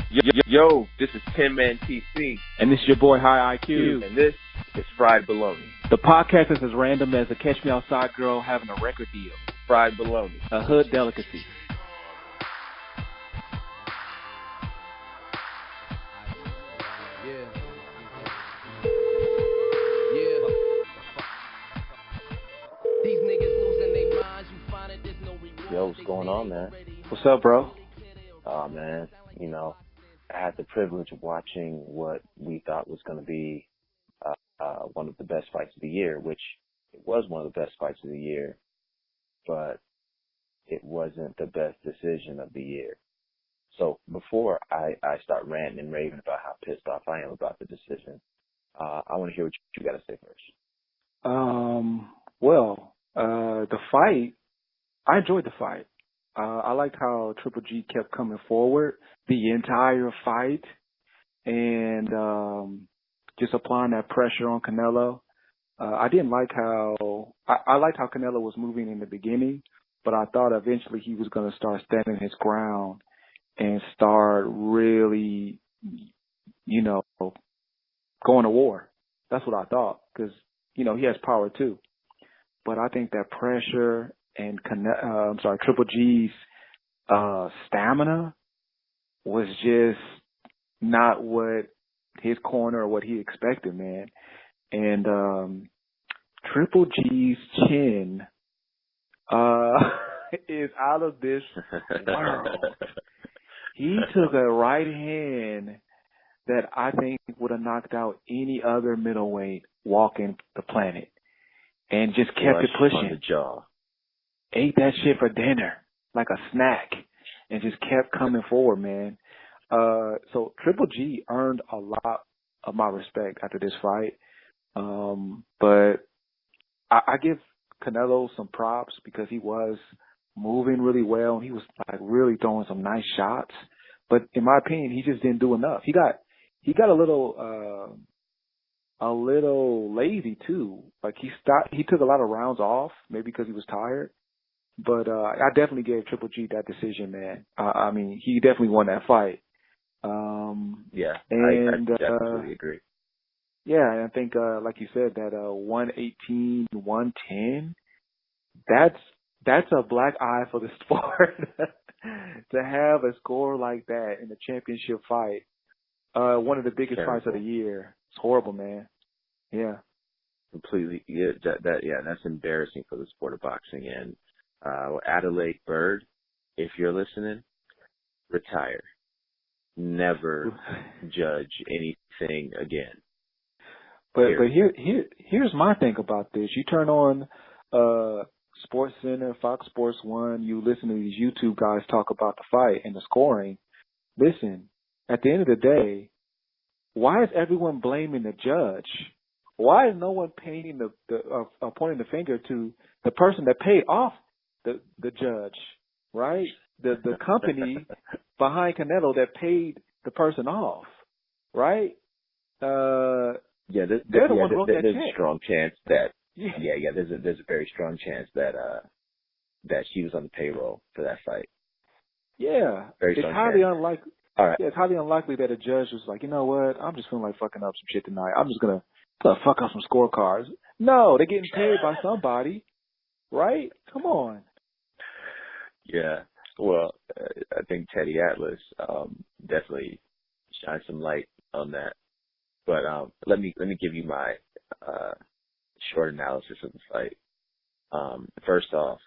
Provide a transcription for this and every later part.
Yo, this is Tin Man TC. And this is your boy High IQ. And this is Fried Bologna. The podcast is as random as a Catch Me Outside girl having a record deal. Fried Bologna. A hood delicacy. Yo, what's going on, man? What's up, bro? Oh, man, you know, I had the privilege of watching what we thought was going to be one of the best fights of the year, which it was one of the best fights of the year, but it wasn't the best decision of the year. So before I start ranting and raving about how pissed off I am about the decision, I want to hear what you got to say first. The fight, I enjoyed the fight. I liked how Triple G kept coming forward the entire fight and just applying that pressure on Canelo. I didn't like how I liked how Canelo was moving in the beginning, but I thought eventually he was going to start standing his ground and start really, going to war. That's what I thought because, he has power too. But I think that pressure and Triple G's stamina was just not what his corner or what he expected, man. And Triple G's chin is out of this world. He took a right hand that I think would have knocked out any other middleweight walking the planet, and just kept it pushing. On the jaw. Ate that shit for dinner like a snack and just kept coming forward, man. So Triple G earned a lot of my respect after this fight. But I give Canelo some props because he was moving really well and he was like really throwing some nice shots. But in my opinion, he just didn't do enough. He got a little lazy too. Like he took a lot of rounds off, maybe because he was tired. But I definitely gave Triple G that decision, man. I mean, he definitely won that fight. Yeah, and I definitely agree. Yeah, and I think, like you said, that 118, 110, that's a black eye for the sport. To have a score like that in a championship fight, one of the biggest fights of the year. It's horrible, man. Yeah. Completely. Yeah, that's embarrassing for the sport of boxing. And Adelaide Bird, if you're listening, retire. Never judge anything again. But here's my thing about this. You turn on Sports Center, Fox Sports 1, you listen to these YouTube guys talk about the fight and the scoring. Listen, at the end of the day, why is everyone blaming the judge? Why is no one pointing the finger to the person that paid off the judge, right? The company behind Canelo that paid the person off, right? There's a strong chance that there's a very strong chance that she was on the payroll for that fight. Yeah, it's highly unlikely. All right. Yeah, it's highly unlikely that a judge was like, you know what, I'm just feeling like fucking up some shit tonight. I'm just gonna fuck up some scorecards. No, they're getting paid by somebody, right? Come on. Yeah. Well, I think Teddy Atlas definitely shines some light on that. But let me give you my short analysis of the fight. First off,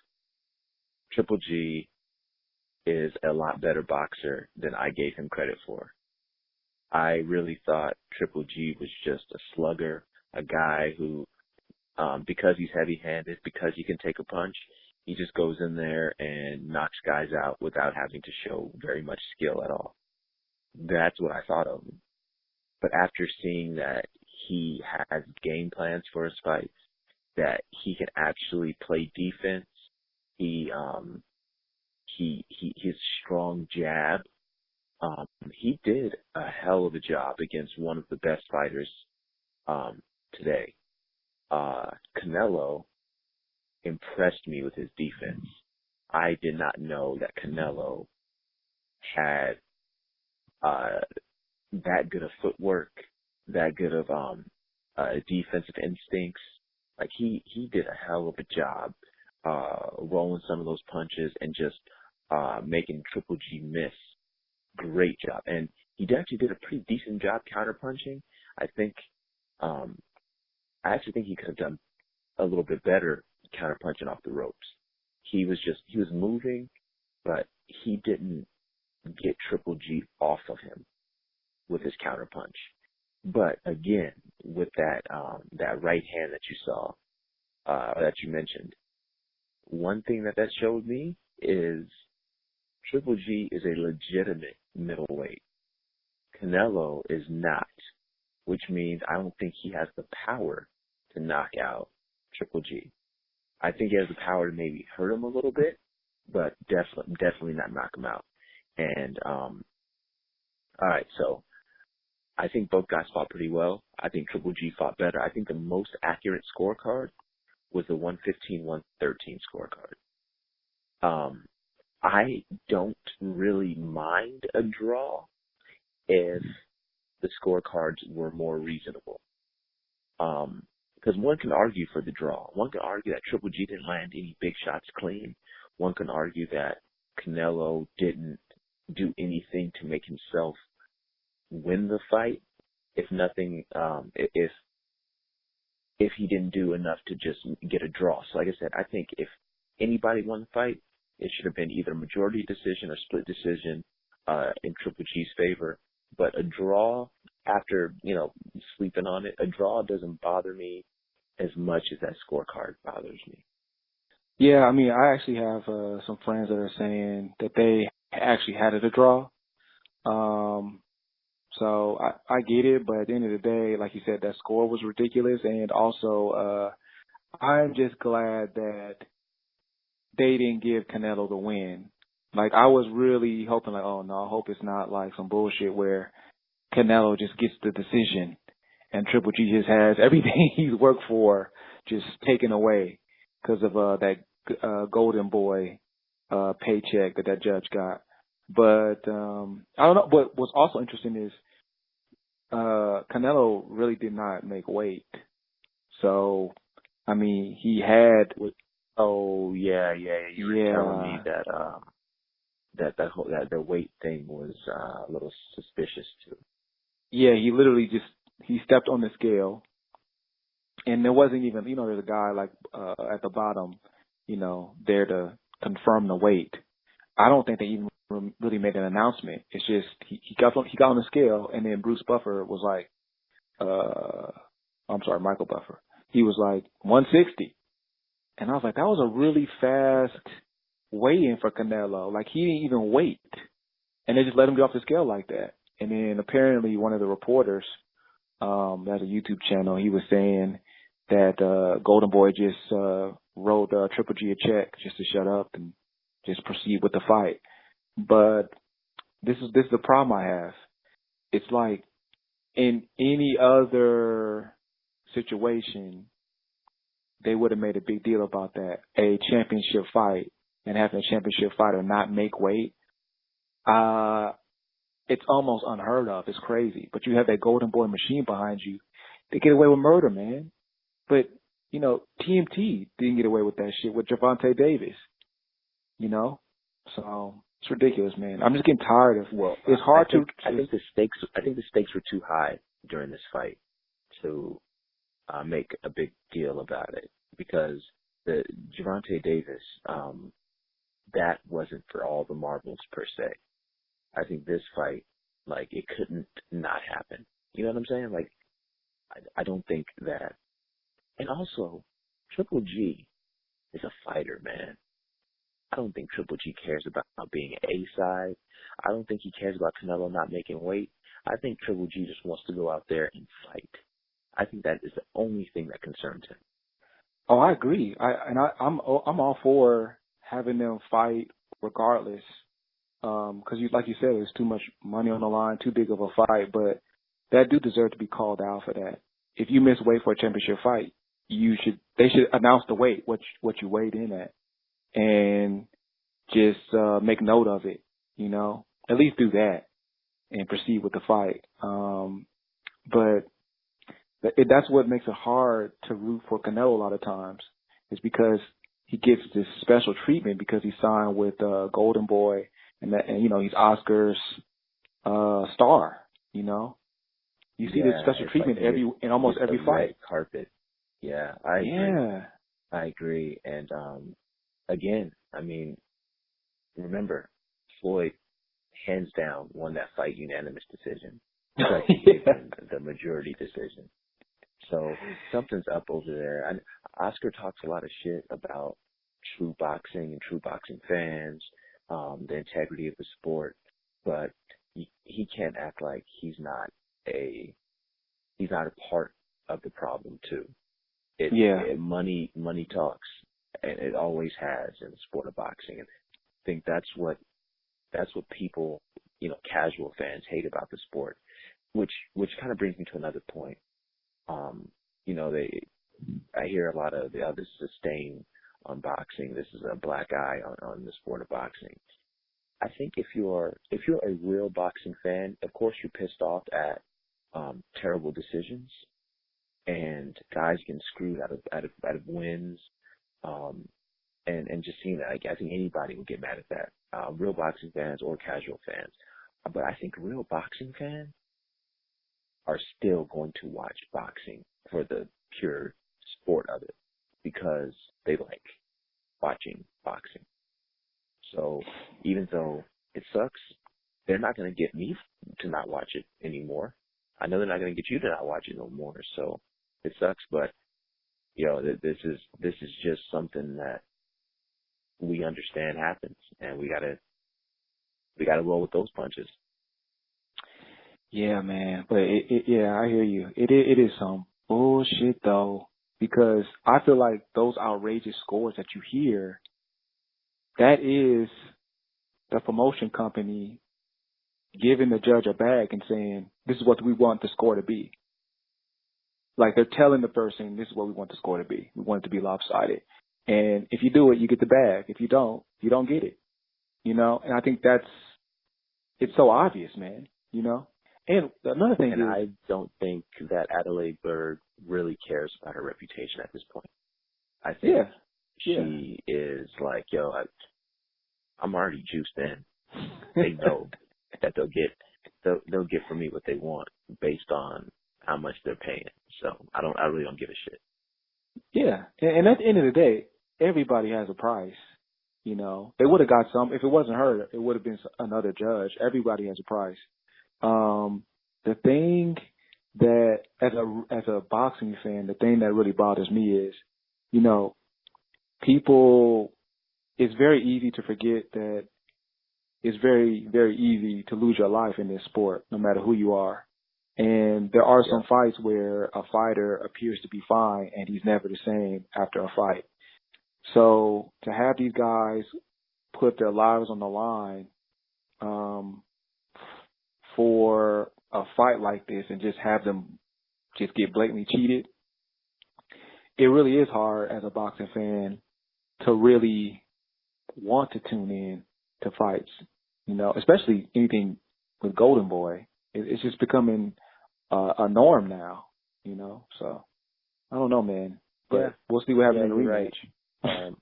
Triple G is a lot better boxer than I gave him credit for. I really thought Triple G was just a slugger, a guy who, because he's heavy-handed, because he can take a punch, he just goes in there and knocks guys out without having to show very much skill at all. That's what I thought of him. But after seeing that he has game plans for his fights, that he can actually play defense, his strong jab, he did a hell of a job against one of the best fighters today. Canelo impressed me with his defense. I did not know that Canelo had that good of footwork, that good of defensive instincts. Like he did a hell of a job rolling some of those punches and just making Triple G miss. Great job. And he actually did a pretty decent job counterpunching. I actually think he could have done a little bit better counterpunching off the ropes. He was moving, but he didn't get Triple G off of him with his counterpunch. But again, with that right hand that you saw, that you mentioned, one thing that showed me is Triple G is a legitimate middleweight. Canelo is not, which means I don't think he has the power to knock out Triple G. I think he has the power to maybe hurt him a little bit, but definitely not knock him out. And all right, so I think both guys fought pretty well. I think Triple G fought better. I think the most accurate scorecard was the 115-113 scorecard. I don't really mind a draw if the scorecards were more reasonable. Because one can argue for the draw. One can argue that Triple G didn't land any big shots clean. One can argue that Canelo didn't do anything to make himself win the fight. If nothing, if he didn't do enough to just get a draw. So like I said, I think if anybody won the fight, it should have been either majority decision or split decision in Triple G's favor. But a draw, after, sleeping on it, a draw doesn't bother me as much as that scorecard bothers me. Yeah, I mean, I actually have some friends that are saying that they actually had it a draw. So I get it, but at the end of the day, like you said, that score was ridiculous. And also, I'm just glad that they didn't give Canelo the win. Like, I was really hoping, like, oh no, I hope it's not like some bullshit where Canelo just gets the decision and Triple G just has everything he's worked for just taken away because of that Golden Boy paycheck that judge got. But I don't know. But what's also interesting is Canelo really did not make weight. So, I mean, he had. Oh yeah. You were telling me that the weight thing was a little suspicious too. Yeah, he literally he stepped on the scale, and there wasn't even, there's a guy like at the bottom, there to confirm the weight. I don't think they even really made an announcement. It's just he got on the scale, and then Bruce Buffer was like, Michael Buffer. He was like 160, and I was like, that was a really fast weigh-in for Canelo. Like, he didn't even wait, and they just let him get off the scale like that. And then apparently one of the reporters, that's a YouTube channel, he was saying that Golden Boy just wrote Triple G a check just to shut up and just proceed with the fight. But this is the problem I have. It's like in any other situation, they would have made a big deal about that. A championship fight and having a championship fighter not make weight. It's almost unheard of. It's crazy. But you have that Golden Boy machine behind you. They get away with murder, man. But, TMT didn't get away with that shit with Gervonta Davis. So it's ridiculous, man. I'm just getting tired of. Well, it's hard I think the stakes were too high during this fight to make a big deal about it, because the Gervonta Davis, that wasn't for all the marbles per se. I think this fight, like, it couldn't not happen. You know what I'm saying? Like, I don't think that. And also, Triple G is a fighter, man. I don't think Triple G cares about being A-side. I don't think he cares about Canelo not making weight. I think Triple G just wants to go out there and fight. I think that is the only thing that concerns him. Oh, I agree. I'm all for having them fight regardless. Because like you said, there's too much money on the line, too big of a fight. But that dude deserves to be called out for that. If you miss weight for a championship fight, they should announce the weight, what you weighed in at, and just make note of it. At least do that. and proceed with the fight. But that's what makes it hard to root for Canelo a lot of times, is because he gets this special treatment because he signed with Golden Boy, and he's Oscar's star. You see this special treatment in almost every fight. Red carpet. Yeah, I agree. Yeah, I agree. And again, I mean, remember, Floyd hands down won that fight unanimous decision. Like he gave him the majority decision. So something's up over there. And Oscar talks a lot of shit about true boxing and true boxing fans, the integrity of the sport, but he can't act like he's not a part of the problem too. Money talks, and it always has in the sport of boxing. And I think that's what people, casual fans hate about the sport, which kind of brings me to another point. I hear a lot of the other sustain on boxing. This is a black eye on the sport of boxing. I think if you're a real boxing fan, of course you're pissed off at terrible decisions and guys getting screwed out of wins, and just seeing that. I think anybody would get mad at that, real boxing fans or casual fans. But I think real boxing fans are still going to watch boxing for the pure sport of it because they like watching boxing. So even though it sucks, they're not going to get me to not watch it anymore. I know they're not going to get you to not watch it no more. So it sucks, but this is just something that we understand happens, and we gotta roll with those punches. Yeah, man. But I hear you. It is some bullshit though, because I feel like those outrageous scores that you hear, that is the promotion company giving the judge a bag and saying, this is what we want the score to be. Like they're telling the person, this is what we want the score to be. We want it to be lopsided. And if you do it, you get the bag. If you don't get it. And I think it's so obvious, man, And another thing is, I don't think that Adelaide Berg really cares about her reputation at this point. I think she is like, I'm already juiced in. They know that they'll get from me what they want based on how much they're paying. So I really don't give a shit. Yeah, and at the end of the day, everybody has a price. They would have got some. If it wasn't her, it would have been another judge. Everybody has a price. The thing that, as a boxing fan, the thing that really bothers me is, people, it's very easy to forget that it's very, very easy to lose your life in this sport, no matter who you are. And there are some fights where a fighter appears to be fine and he's never the same after a fight. So to have these guys put their lives on the line for a fight like this and just have them just get blatantly cheated, it really is hard as a boxing fan to really want to tune in to fights, especially anything with Golden Boy. It's just becoming a norm now, so I don't know, man, but we'll see what happens in the rematch. Right.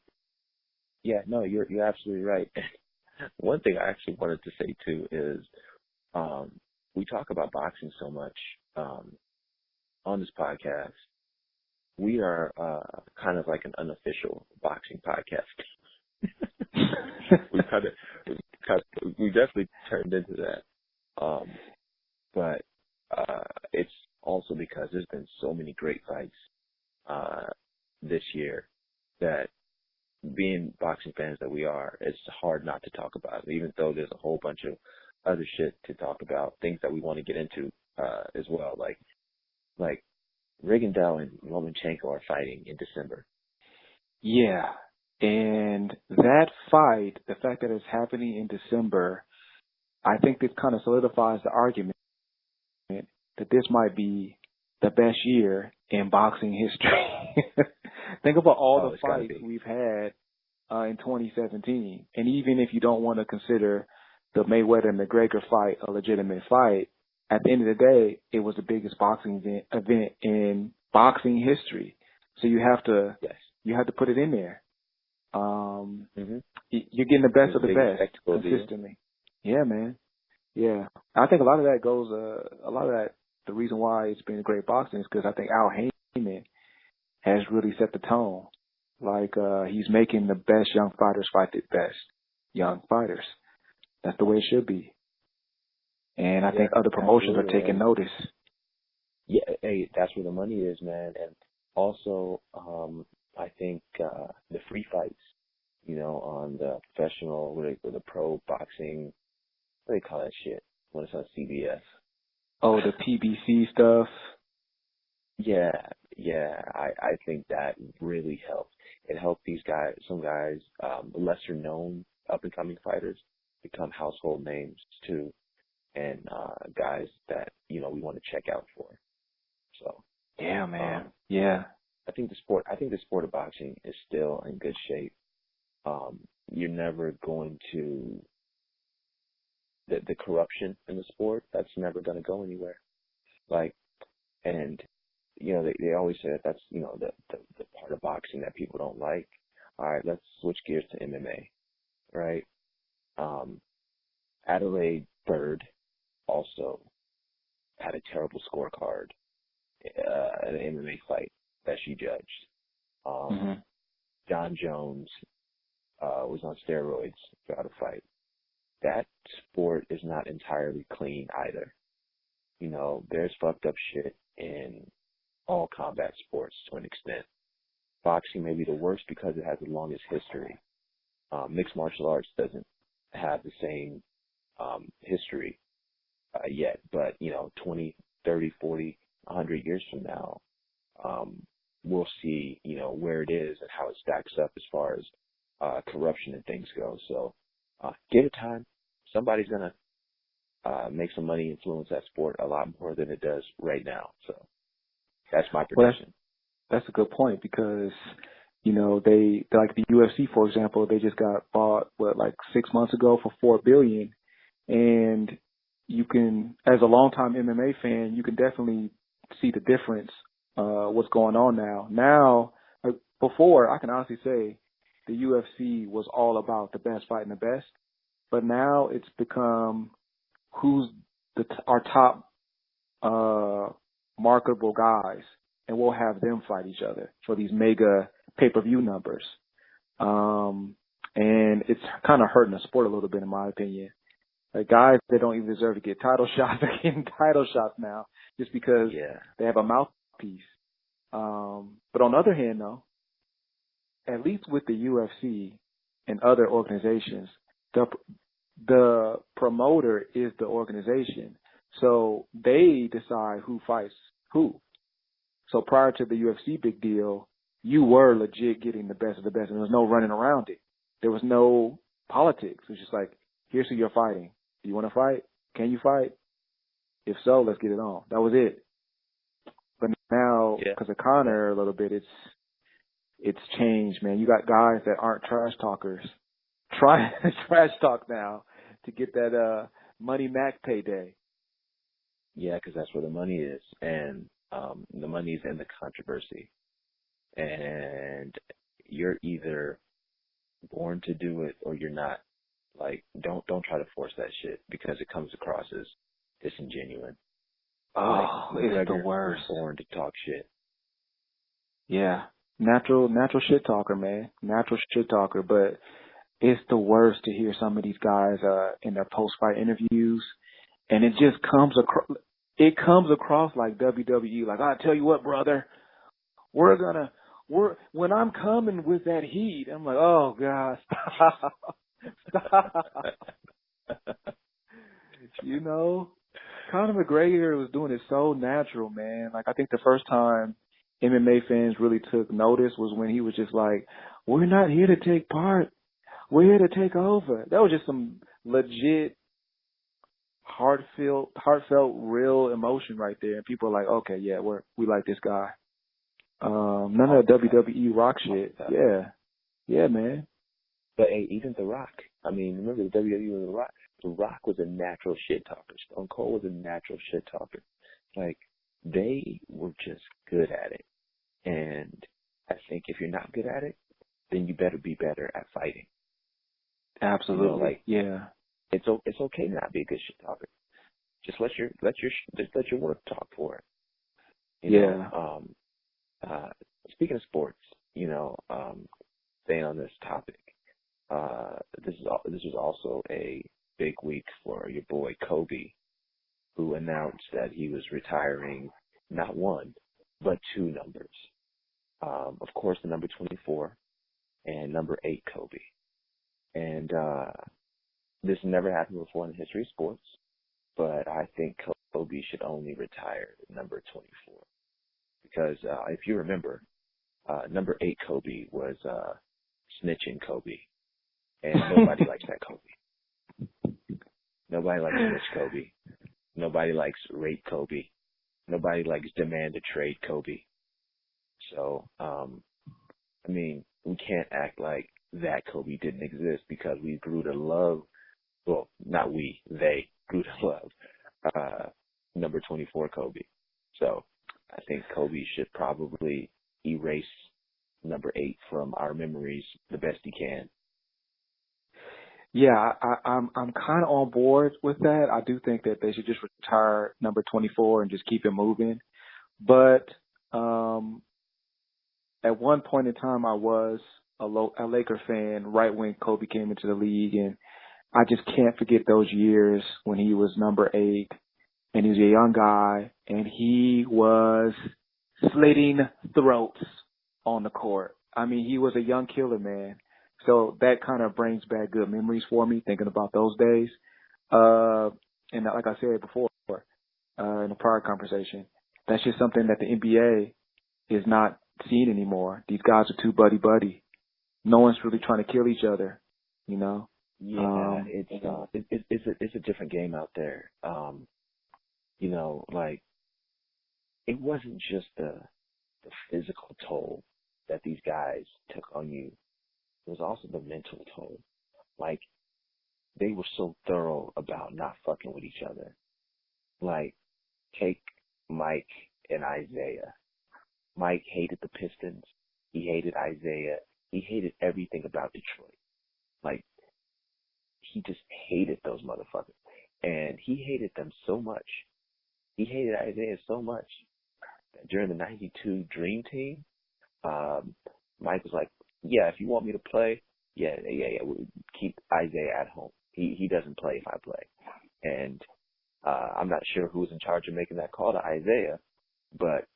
You're absolutely right. One thing I actually wanted to say too is, we talk about boxing so much on this podcast. We are kind of like an unofficial boxing podcast. we definitely turned into that. But it's also because there's been so many great fights this year that, being boxing fans that we are, it's hard not to talk about it, even though there's a whole bunch of other shit to talk about, things that we want to get into as well, like Rigondeaux and Lomachenko are fighting in December. Yeah, and that fight, the fact that it's happening in December, I think this kind of solidifies the argument that this might be the best year in boxing history. Think about all the fights we've had in 2017. And even if you don't want to consider the Mayweather and McGregor fight a legitimate fight, at the end of the day, it was the biggest boxing event in boxing history. So you have to put it in there. You're getting the best of the best consistently. Deal. Yeah, man. Yeah, I think a lot of that, the reason why it's been great boxing is because I think Al Heyman has really set the tone. Like, he's making the best young fighters fight the best young fighters. That's the way it should be. And I think other promotions are taking notice. Yeah, hey, that's where the money is, man. And also, I think the free fights, on the professional, the pro boxing, what do they call that shit when it's on CBS? Oh, the PBC stuff. Yeah. I think that really helped. It helped these guys, some guys, lesser known up and coming fighters become household names too, and guys that we want to check out for. So yeah, man. Yeah. I think the sport of boxing is still in good shape. You're never going to the corruption in the sport. That's never going to go anywhere. They always say that's the part of boxing that people don't like. All right, let's switch gears to MMA, right? Adelaide Bird also had a terrible scorecard at an MMA fight that she judged. John Jones was on steroids throughout a fight. That sport is not entirely clean either. There's fucked up shit in all combat sports to an extent. Boxing may be the worst because it has the longest history. Mixed martial arts doesn't have the same history yet, but 20, 30, 40, 100 years from now, we'll see where it is and how it stacks up as far as corruption and things go. So give it time. Somebody's gonna make some money, influence that sport a lot more than it does right now. So that's my prediction. Well, that's a good point because they like the UFC, for example, they just got bought 6 months ago for $4 billion, and you can, as a longtime MMA fan, you can definitely see the difference. What's going on now? Now, before, I can honestly say the UFC was all about the best fighting the best, but now it's become who's our top marketable guys, and we'll have them fight each other for these mega pay-per-view numbers. And it's kind of hurting the sport a little bit, in my opinion. Like, guys that don't even deserve to get title shots are getting title shots now just because they have a mouthpiece. But on the other hand, though, at least with the UFC and other organizations, the promoter is the organization. So they decide who fights who. So prior to the UFC big deal, you were legit getting the best of the best, and there was no running around it. There was no politics. It was just like, here's who you're fighting. Do you want to fight? Can you fight? If so, let's get it on. That was it. But now, because of Conor a little bit, it's changed, man. You got guys that aren't trash talkers trying to trash talk now to get that Money Mac payday. Yeah, because that's where the money is, and the money's in the controversy. And you're either born to do it or you're not. Like, don't try to force that shit because it comes across as disingenuous. Oh, it's the worst. Born to talk shit. Yeah, natural shit talker, man. Natural shit talker. But it's the worst to hear some of these guys in their post-fight interviews, and it just comes across. It comes across like WWE. Like, I tell you what, brother, when I'm coming with that heat, I'm like, oh God, stop. Conor McGregor was doing it so natural, man. Like, I think the first time MMA fans really took notice was when he was just like, we're not here to take part. We're here to take over. That was just some legit, heartfelt, real emotion right there. And people are like, okay, yeah, we like this guy. None of the WWE Rock shit. Yeah, man. But hey, even The Rock. I mean, remember the WWE with The Rock? The Rock was a natural shit talker. Stone Cold was a natural shit talker. Like, they were just good at it. And I think if you're not good at it, then you better be better at fighting. Absolutely. You know, like, yeah. It's okay to not be a good shit talker. Just let your work talk for it. You know, speaking of sports, you know, staying on this topic, this was also a big week for your boy Kobe, who announced that he was retiring not one, but two numbers. Of course, the number 24 and number 8 Kobe. And this never happened before in the history of sports, but I think Kobe should only retire number 24. Because if you remember, number 8 Kobe was snitching Kobe. And nobody likes that Kobe. Nobody likes snitch Kobe. Nobody likes rape Kobe. Nobody likes demand a trade Kobe. So, I mean, we can't act like that Kobe didn't exist because we grew to love, well, not we, they grew to love number 24 Kobe. So I think Kobe should probably erase number 8 from our memories the best he can. Yeah, I'm kind of on board with that. I do think that they should just retire number 24 and just keep it moving. But at one point in time, I was a Laker fan right when Kobe came into the league, and I just can't forget those years when he was number 8, and he was a young guy, and he was slitting throats on the court. I mean, he was a young killer, man. So that kind of brings back good memories for me, thinking about those days. And like I said before, in a prior conversation, that's just something that the NBA is not seeing anymore. These guys are too buddy-buddy. No one's really trying to kill each other, you know? Yeah, it's a different game out there. You know, like, it wasn't just the physical toll that these guys took on you. It was also the mental toll. Like, they were so thorough about not fucking with each other. Like, take Mike and Isaiah. Mike hated the Pistons. He hated Isaiah. He hated everything about Detroit. Like, he just hated those motherfuckers. And he hated them so much. He hated Isaiah so much that during the 92 Dream Team, Mike was like, yeah, if you want me to play, yeah, we'll keep Isaiah at home. He doesn't play if I play. And I'm not sure who was in charge of making that call to Isaiah, but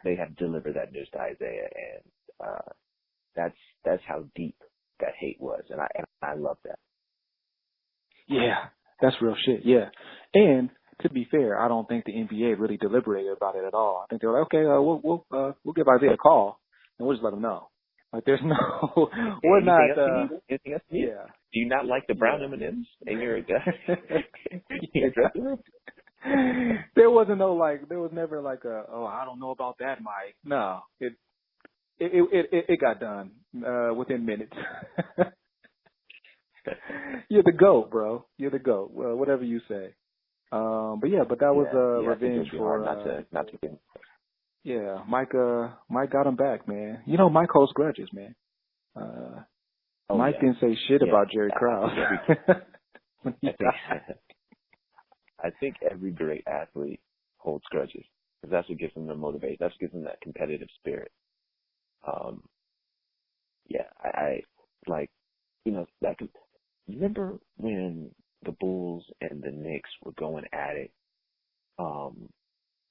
they had to deliver that news to Isaiah, and that's how deep that hate was, and I love that. Yeah, that's real shit. Yeah, and to be fair, I don't think the NBA really deliberated about it at all. I think they were like, okay, we'll give Isaiah a call and we'll just let him know. Like, there's no, we're not. Anything else? Yeah. Do you not like the brown M&Ms in your dressing room? There wasn't no there was never like I don't know about that, Mike. No, it got done within minutes. You're the GOAT, bro. You're the GOAT. Well, whatever you say. But that was revenge for not to get. Yeah, Mike got him back, man. You know, Mike holds grudges, man. Mike didn't say shit about Jerry Krause. I think every great athlete holds grudges because that's what gives them the motivation. That's what gives them that competitive spirit. I like, you know, remember when the Bulls and the Knicks were going at it?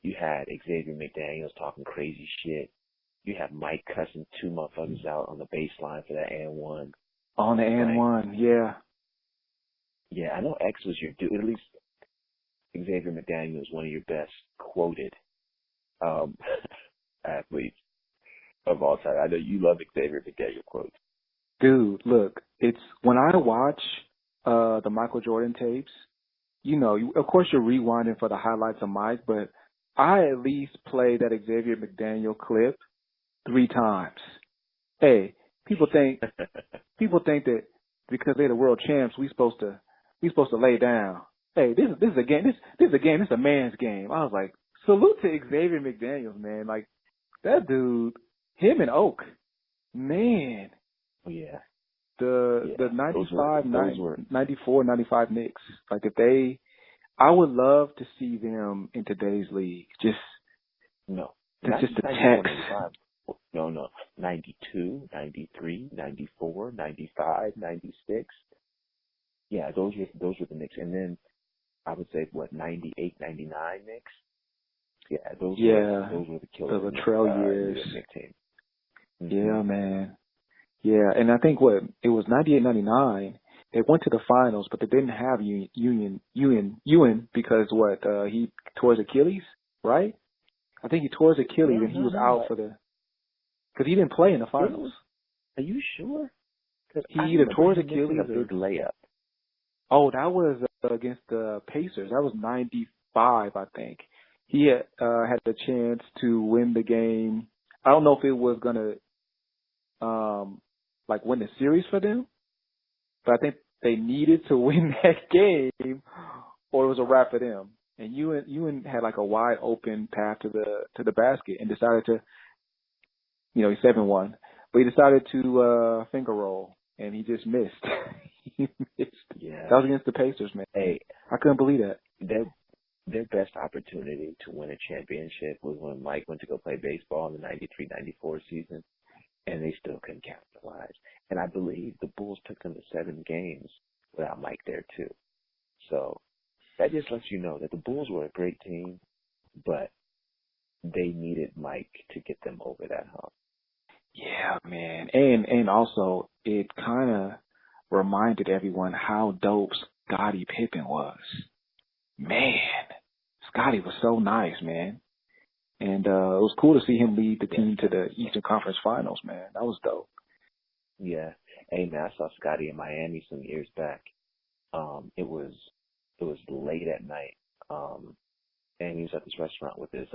You had Xavier McDaniels talking crazy shit. You had Mike cussing 2 motherfuckers out on the baseline for that and one. On the and one, yeah. Yeah, I know X was your dude. At least Xavier McDaniels was one of your best quoted athletes of all time. I know you love Xavier McDaniel quotes. Dude, look, it's when I watch the Michael Jordan tapes, you know, of course you're rewinding for the highlights of Mike, but I at least play that Xavier McDaniel clip 3 times. Hey, people think that because they're the world champs, we supposed to we supposed to lay down. Hey, this is a game. This is a game. This is a man's game. I was like, salute to Xavier McDaniels, man. Like that dude, him and Oak, man. Oh yeah. The 95, 94, 95 Knicks. Like I would love to see them in today's league. Just just the text. No. 92, 93, 94, 95, 96. Yeah, those were the Knicks. And then I would say 98, 99 Knicks. Yeah, those were the killers. The Latrell years. Knicks team. Mm-hmm. Yeah, man. Yeah, and I think it was 98, 99. They went to the finals, but they didn't have Ewan because he tore his Achilles, right? I think he tore his Achilles and he was out because he didn't play in the finals. Are you sure? He either tore his Achilles or a big layup. Oh, that was against the Pacers. That was 95, I think. He had the chance to win the game. I don't know if it was gonna win the series for them, but I think they needed to win that game, or it was a wrap for them. And Ewan had like a wide open path to the basket, and decided to, he's 7-1, but he decided to finger roll, and he just missed. He missed. Yeah, that was against the Pacers, man. Hey, I couldn't believe that. Their best opportunity to win a championship was when Mike went to go play baseball in the 93-94 season, and they still couldn't capitalize. And I believe the Bulls took them to 7 games without Mike there too. So that just lets you know that the Bulls were a great team, but they needed Mike to get them over that hump. Yeah, man. And also it kind of reminded everyone how dope Scottie Pippen was. Man, Scottie was so nice, man. And it was cool to see him lead the team to the Eastern Conference Finals, man. That was dope. Yeah. Hey, man, I saw Scottie in Miami some years back. It was late at night. And he was at this restaurant with his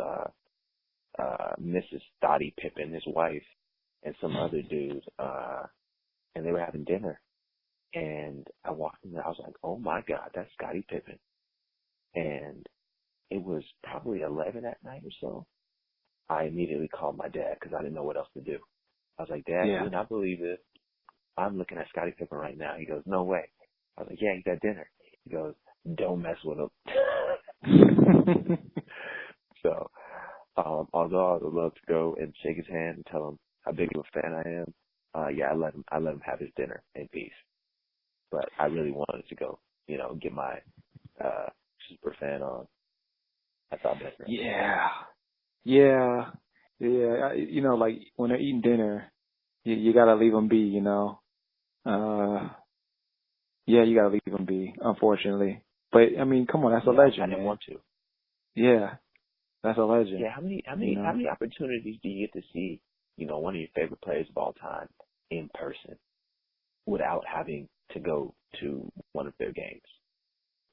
Mrs. Dottie Pippen, his wife, and some other dude. And they were having dinner. And I walked in there. I was like, oh, my God, that's Scottie Pippen. And it was probably 11 at night or so. I immediately called my dad because I didn't know what else to do. I was like, Dad, you would not believe this. I'm looking at Scottie Pippen right now. He goes, no way. I was like, yeah, he's at dinner. He goes, don't mess with him. So, although I would love to go and shake his hand and tell him how big of a fan I am, I let him have his dinner in peace. But I really wanted to go, get my super fan on. I thought that's right. Yeah. Like when they're eating dinner, you gotta leave them be. You gotta leave them be. Unfortunately, but I mean, come on, that's a legend. I didn't want to. Yeah, that's a legend. Yeah, how many opportunities do you get to see, one of your favorite players of all time in person without having to go to one of their games?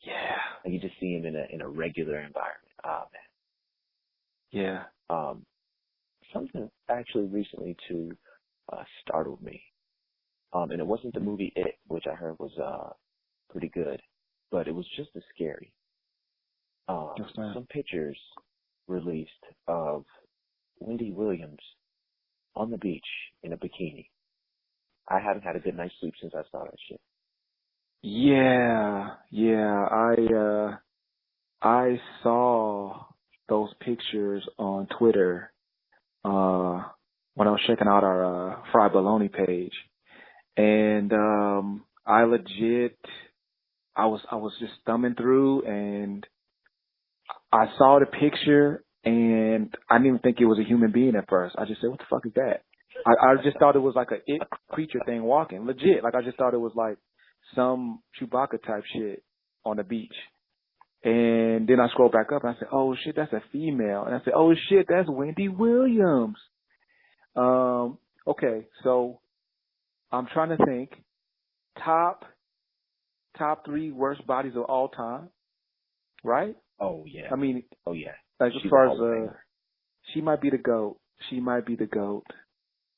Yeah. Like you just see him in a regular environment. Oh man. Yeah. Something actually recently startled me. And it wasn't the movie It, which I heard was pretty good, but it was just as scary. Some pictures released of Wendy WIlliams on the beach in a bikini. I haven't had a good night's sleep since I saw that shit. Yeah. I saw those pictures on Twitter when I was checking out our Fried Bologna page, and I was just thumbing through, and I saw the picture, and I didn't even think it was a human being at first. I just said, "What the fuck is that?" I just thought it was like a it creature thing walking, legit. Like I just thought it was like some Chewbacca type shit on the beach. And then I scrolled back up and I said, oh shit, that's a female. And I said, oh shit, that's Wendy WIlliams. Okay, so I'm trying to think. Top 3 worst bodies of all time, right? Oh yeah. I mean, like as far as she might be the GOAT.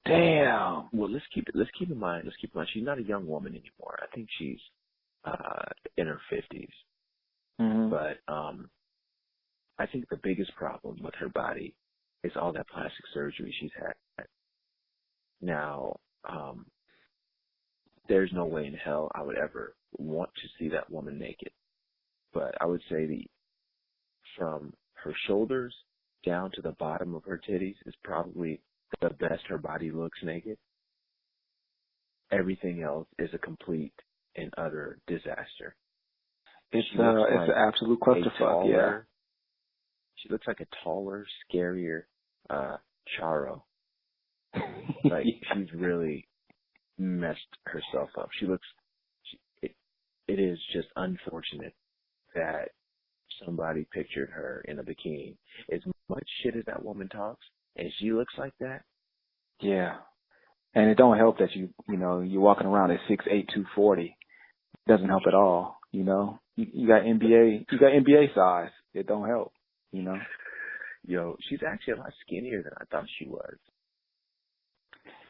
Damn. Well, let's keep in mind. She's not a young woman anymore. I think she's in her 50s. Mm-hmm. But I think the biggest problem with her body is all that plastic surgery she's had. Now, there's no way in hell I would ever want to see that woman naked. But I would say from her shoulders down to the bottom of her titties is probably the best her body looks naked. Everything else is a complete and utter disaster. It's an absolute clusterfuck. Yeah. She looks like a taller, scarier Charo. Like she's really messed herself up. It is just unfortunate that somebody pictured her in a bikini. As much shit as that woman talks, and she looks like that. Yeah. And it don't help that you're walking around at 6'8", 240. Doesn't help at all. You got NBA size. It don't help. Yo, she's actually a lot skinnier than I thought she was.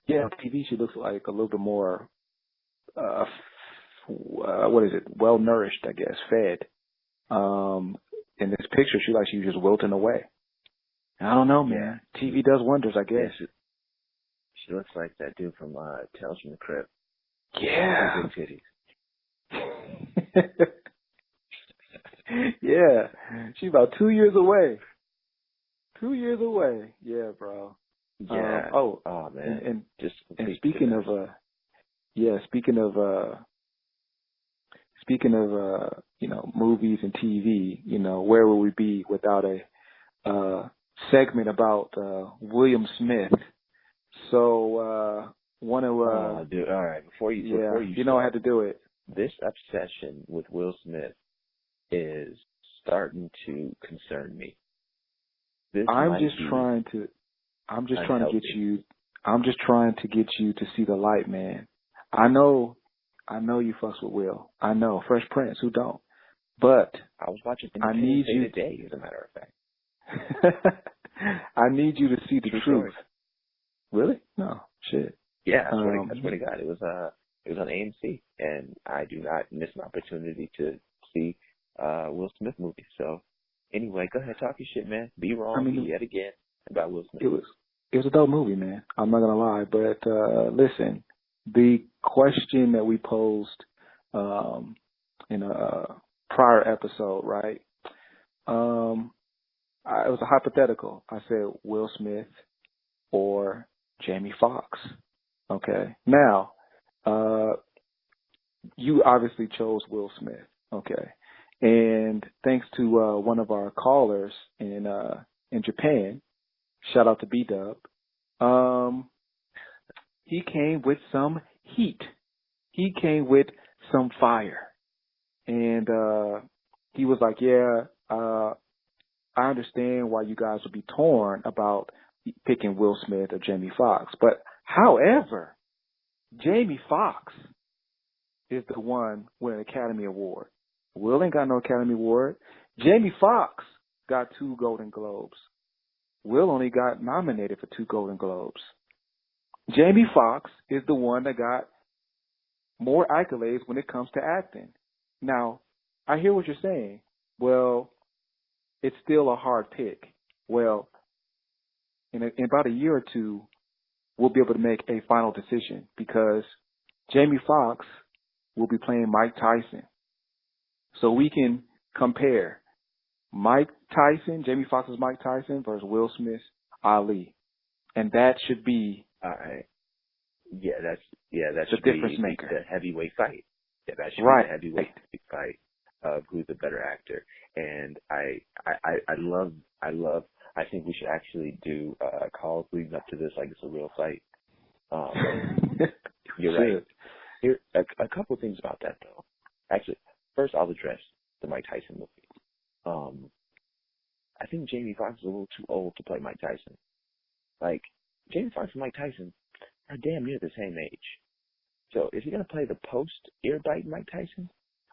Yeah, on TV she looks like a little bit more, well nourished, I guess, fed. In this picture, she was just wilting away. I don't know, man. Yeah. TV does wonders, I guess. Yeah, she looks like that dude from Tales from the Crypt. Yeah. Big titties. Yeah. She's about 2 years away. 2 years away. Yeah, bro. Yeah. Oh man. And speaking of movies and TV, where would we be without a segment about William Smith? So dude, all right, before you I had to do it. This obsession with Will Smith is starting to concern me. I'm just trying to get you to see the light, man. I know you fucks with Will. I know. Fresh Prince, who don't? But I was watching Independence Day today, as a matter of fact. I need you to see the truth. Really? No. Shit. Yeah, I swear to God. It was on AMC, and I do not miss an opportunity to see Will Smith movies. So anyway, go ahead, talk your shit, man. Be wrong yet again about Will Smith. It was a dope movie, man. I'm not gonna lie, but listen, the question that we posed in a prior episode, right? It was a hypothetical. I said Will Smith or Jamie Foxx. Okay. Now, you obviously chose Will Smith. Okay. And thanks to one of our callers in Japan, shout out to B-Dub, he came with some heat. He came with some fire. And he was like, I understand why you guys would be torn about picking Will Smith or Jamie Foxx. But however, Jamie Foxx is the one with an Academy Award. Will ain't got no Academy Award. Jamie Foxx got 2 Golden Globes. Will only got nominated for 2 Golden Globes. Jamie Foxx is the one that got more accolades when it comes to acting. Now, I hear what you're saying. Well, it's still a hard pick. Well, in about a year or two, we'll be able to make a final decision because Jamie Foxx will be playing Mike Tyson. So we can compare Mike Tyson, Jamie Foxx's Mike Tyson versus Will Smith's Ali. And that should be all right. That should be difference maker. The heavyweight fight. Yeah, that should right. be the heavyweight fight of who's the better actor. And I think we should actually do calls leading up to this like it's a real fight. You're right. Here, a couple of things about that though. Actually, first I'll address the Mike Tyson movie. I think Jamie Foxx is a little too old to play Mike Tyson. Like, Jamie Foxx and Mike Tyson are damn near the same age. So is he going to play the post-ear bite Mike Tyson?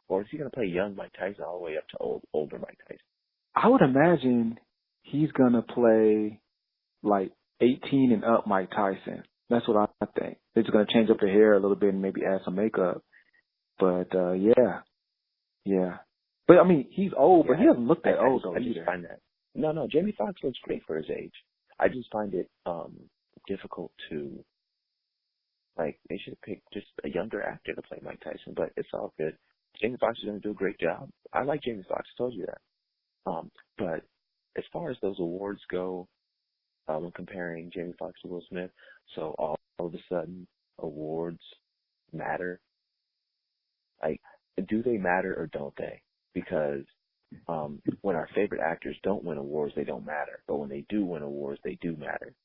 Or is he going to play young Mike Tyson all the way up to older Mike Tyson? I would imagine he's going to play like 18 and up Mike Tyson. That's what I think. They're just going to change up the hair a little bit and maybe add some makeup. But, yeah, Yeah. But I mean, he's old, but he doesn't look that old though I just either. find that no, Jamie Foxx looks great for his age. I just find it difficult to like. They should pick just a younger actor to play Mike Tyson, but it's all good. Jamie Foxx is going to do a great job. I like Jamie Foxx. I told you that. But as far as those awards go, when comparing Jamie Foxx to Will Smith, so all of a sudden awards matter. Like, do they matter or don't they? Because when our favorite actors don't win awards, they don't matter. But when they do win awards, they do matter.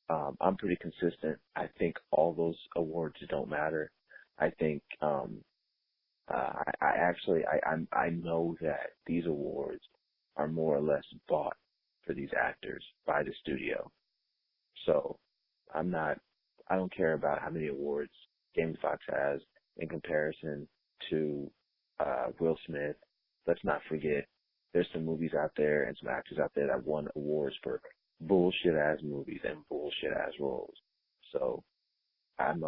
I'm pretty consistent. I think all those awards don't matter. I think I know that these awards are more or less bought for these actors by the studio. So I don't care about how many awards Jamie Foxx has in comparison to Will Smith. Let's not forget, there's some movies out there and some actors out there that won awards for bullshit ass movies and bullshit ass roles. So I'm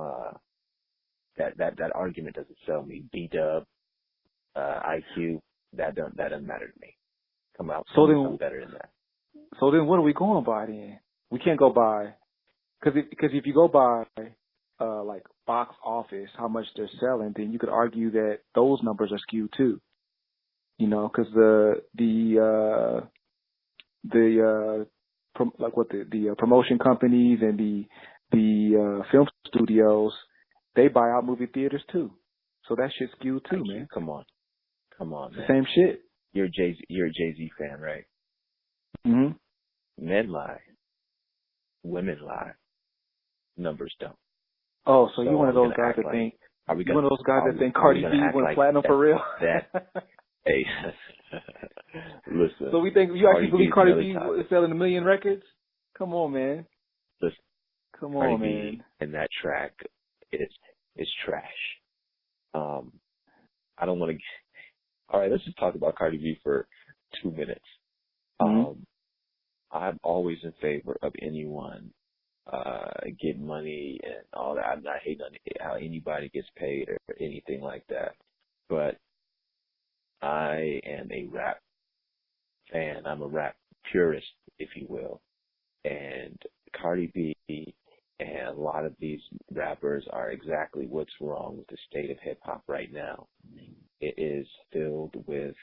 that argument doesn't sell me. B-Dub, IQ, that doesn't matter to me. Come out, so then better than that. So then, what are we going by then? We can't go by because if you go by like box office, how much they're selling, then you could argue that those numbers are skewed too. You know, because the promotion companies and the film studios, they buy out movie theaters too. So that shit's skewed too, man. Come on, man. Same shit. You're a Jay-Z fan, right? Mhm. Men lie, women lie, numbers don't. Oh, so you're one of those guys that think Cardi B went platinum for real? Hey, listen. So you actually believe Cardi B is selling 1 million records? Come on, man. Listen, come Cardi on, B man. And that track is trash. I don't want to. All right, let's just talk about Cardi B for 2 minutes. Mm-hmm. I'm always in favor of anyone getting money and all that. I'm not hating on how anybody gets paid or anything like that. But I am a rap fan. I'm a rap purist, if you will. And Cardi B and a lot of these rappers are exactly what's wrong with the state of hip-hop right now. It is filled with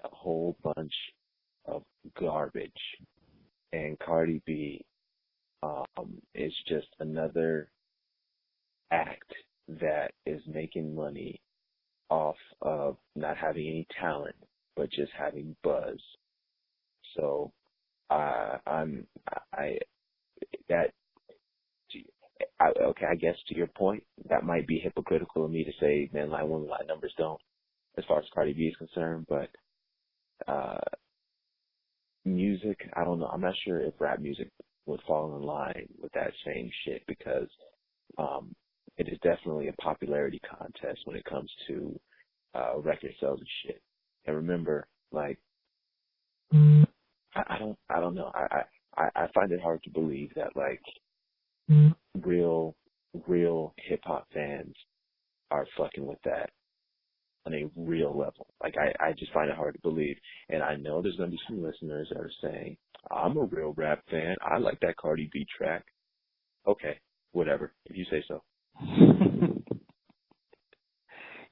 a whole bunch of garbage. And Cardi B is just another act that is making money off of not having any talent, but just having buzz. So I guess to your point, that might be hypocritical of me to say men lie, women lie, numbers don't, as far as Cardi B is concerned. But music, I don't know. I'm not sure if rap music would fall in line with that same shit because it is definitely a popularity contest when it comes to record sales and shit. And remember, like, I don't know. I find it hard to believe that like real hip hop fans are fucking with that on a real level. Like I just find it hard to believe. And I know there's gonna be some listeners that are saying, I'm a real rap fan. I like that Cardi B track. Okay, whatever. If you say so.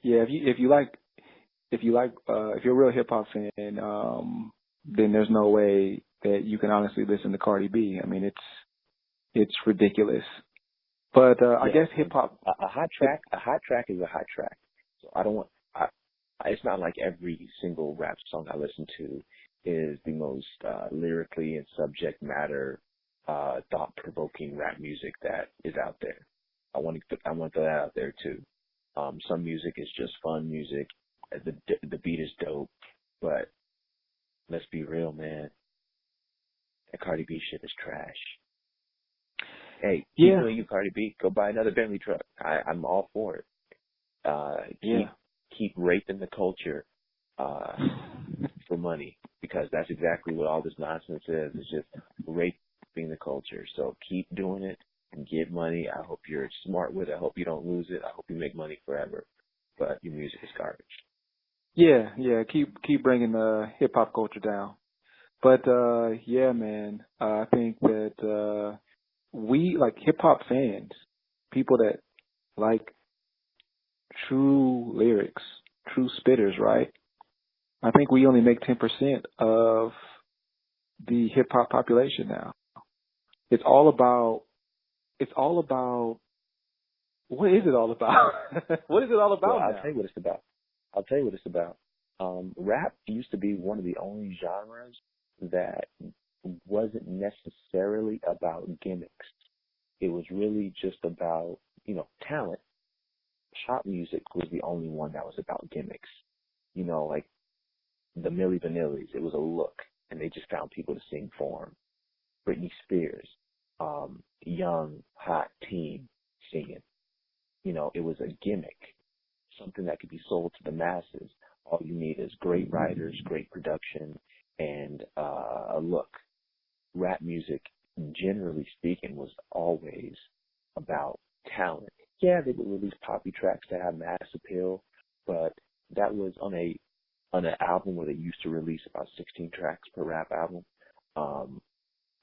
Yeah, if you're a real hip hop fan, then there's no way that you can honestly listen to Cardi B. I mean, it's ridiculous. But I guess hip hop, a hot track is a hot track. So I don't want. It's not like every single rap song I listen to is the most lyrically and subject matter, thought-provoking rap music that is out there. I want to throw that out there too. Some music is just fun music. The beat is dope, but let's be real, man. That Cardi B shit is trash. Hey, keep doing you, Cardi B. Go buy another Bentley truck. I'm all for it. Keep raping the culture for money, because that's exactly what all this nonsense is. It's just raping the culture. So keep doing it and get money. I hope you're smart with it. I hope you don't lose it. I hope you make money forever. But your music is garbage. Yeah. Keep bringing the hip hop culture down. But yeah, man, I think that we like hip hop fans, people that like true lyrics, true spitters, right? I think we only make 10% of the hip hop population now. It's all about. What is it all about? What is it all about Well, now? I'll tell you what it's about. Rap used to be one of the only genres that wasn't necessarily about gimmicks. It was really just about, talent. Pop music was the only one that was about gimmicks. Like the Milli Vanillis, it was a look, and they just found people to sing for them. Britney Spears, young, hot teen singing. It was a gimmick, something that could be sold to the masses. All you need is great writers, great production, and a look. Rap music, generally speaking, was always about talent. Yeah, they would release poppy tracks that had mass appeal, but that was on an album where they used to release about 16 tracks per rap album.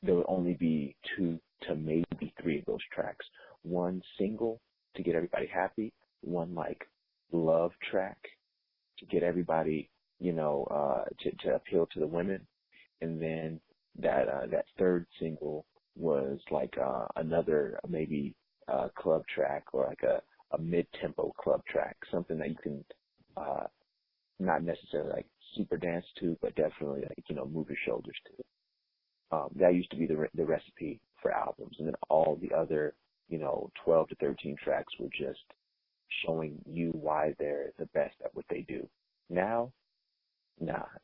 There would only be 2 to maybe 3 of those tracks. One single to get everybody happy, one like love track to get everybody, to appeal to the women, and then that third single was like another maybe club track or like a mid-tempo club track, something that you can not necessarily like super dance to, but definitely like move your shoulders to. That used to be the recipe for albums, and then all the other 12 to 13 tracks were just showing you why they're the best at what they do. Now,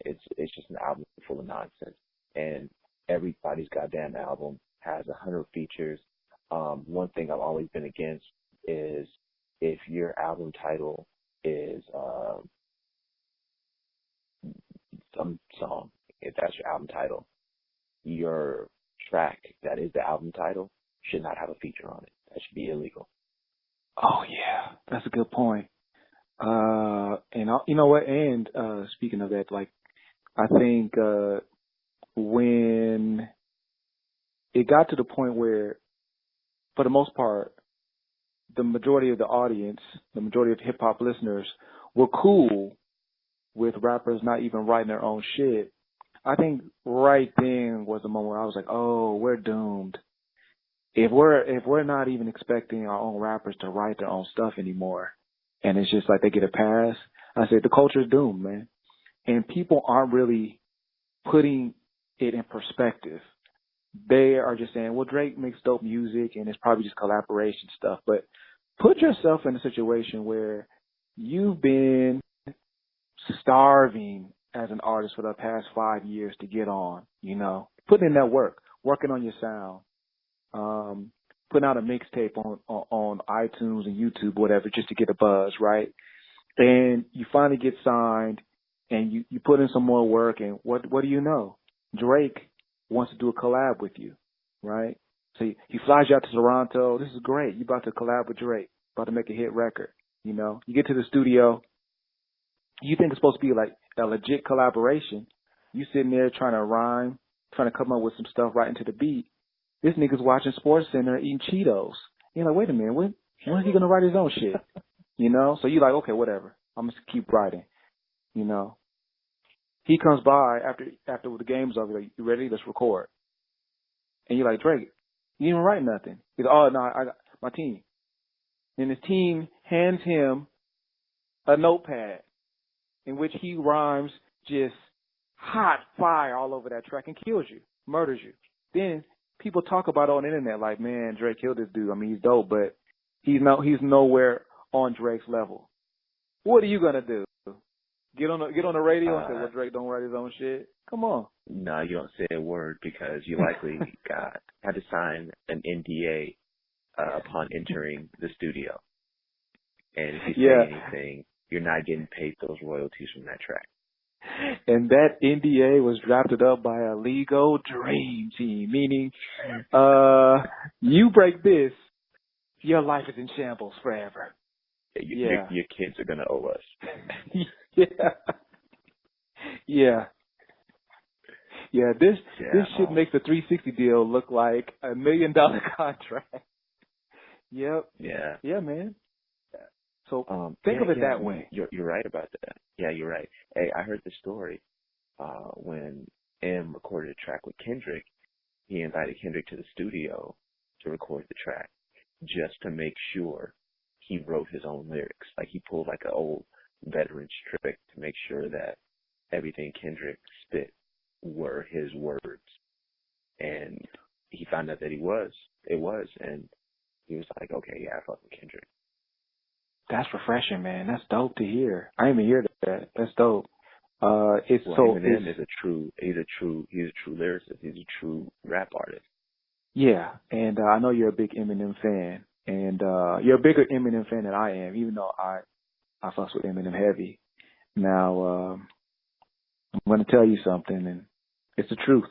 it's just an album full of nonsense, and everybody's goddamn album has 100 features. One thing I've always been against is if your album title is some song, if that's your album title, your track that is the album title should not have a feature on it. That should be illegal. Oh yeah, that's a good point. And you know what? And speaking of that, like I think when it got to the point where, for the most part, the majority of the audience, the majority of hip hop listeners, were cool with rappers not even writing their own shit. I think right then was the moment where I was like, oh, we're doomed. If we're not even expecting our own rappers to write their own stuff anymore, and it's just like they get a pass, I said the culture is doomed, man. And people aren't really putting it in perspective. They are just saying, well, Drake makes dope music and it's probably just collaboration stuff. But put yourself in a situation where you've been starving as an artist for the past 5 years to get on, putting in that work, working on your sound, putting out a mixtape on iTunes and YouTube, whatever, just to get a buzz, right? And you finally get signed and you put in some more work, and what do you know? Drake wants to do a collab with you, right? So he flies you out to Toronto. This is great. You're about to collab with Drake, about to make a hit record, You get to the studio. You think it's supposed to be like a legit collaboration. You sitting there trying to rhyme, trying to come up with some stuff right into the beat. This nigga's watching SportsCenter eating Cheetos. You're like, wait a minute, when is he going to write his own shit? So you're like, okay, whatever. I'm going to keep writing, He comes by after the game's over, like, you ready? Let's record. And you're like, Drake, you didn't write nothing. He's like, oh, no, I got my team. And his team hands him a notepad in which he rhymes just hot fire all over that track and kills you, murders you. Then people talk about it on the internet like, man, Drake killed this dude. I mean, he's dope, but he's nowhere on Drake's level. What are you gonna do? Get on the radio and say, well, Drake don't write his own shit? Come on. No, you don't say a word because you likely had to sign an NDA upon entering the studio. And if you say anything, you're not getting paid those royalties from that track. And that NDA was drafted up by a legal dream team, meaning you break this, your life is in shambles forever. Your kids are going to owe us. Yeah. Yeah. Yeah, this shit makes the 360 deal look like $1 million contract. Yep. Yeah. Yeah, man. So think of it that way. You're right about that. Yeah, you're right. Hey, I heard the story when M recorded a track with Kendrick. He invited Kendrick to the studio to record the track just to make sure he wrote his own lyrics. Like he pulled like an old veteran trick to make sure that everything Kendrick spit were his words. And he found out that it was. And he was like, okay, yeah, I fuck with Kendrick. That's refreshing, man. That's dope to hear. I didn't even hear that. That's dope. Eminem is a true lyricist. He's a true rap artist. Yeah, and I know you're a big Eminem fan, and you're a bigger Eminem fan than I am, even though I fucks with Eminem heavy. Now, I'm going to tell you something, and it's the truth.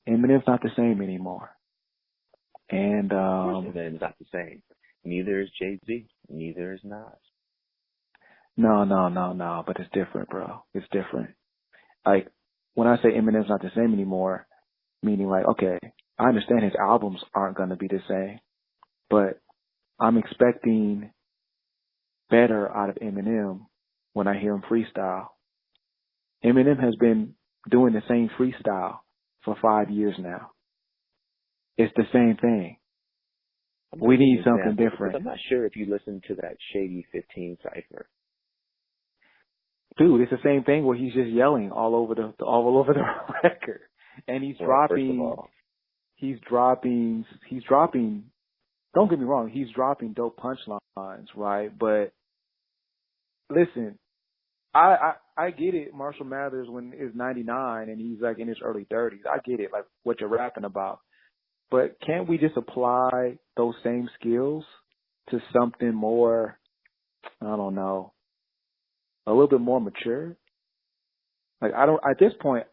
Eminem's not the same anymore. And Eminem's not the same. Neither is Jay-Z. Neither is Nas. No, but it's different, bro. It's different. Like, when I say Eminem's not the same anymore, meaning like, okay, I understand his albums aren't going to be the same, but I'm expecting better out of Eminem when I hear him freestyle. Eminem has been doing the same freestyle for 5 years now. It's the same thing. We need something different. I'm not sure if you listen to that Shady 15 cipher. Dude, it's the same thing where he's just yelling all over the record, and he's dropping. Don't get me wrong, he's dropping dope punchlines, right? But listen, I get it. Marshall Mathers when he's 99 and he's like in his early 30s. I get it, like what you're rapping about. But can't we just apply those same skills to something more, I don't know, a little bit more mature? Like at this point,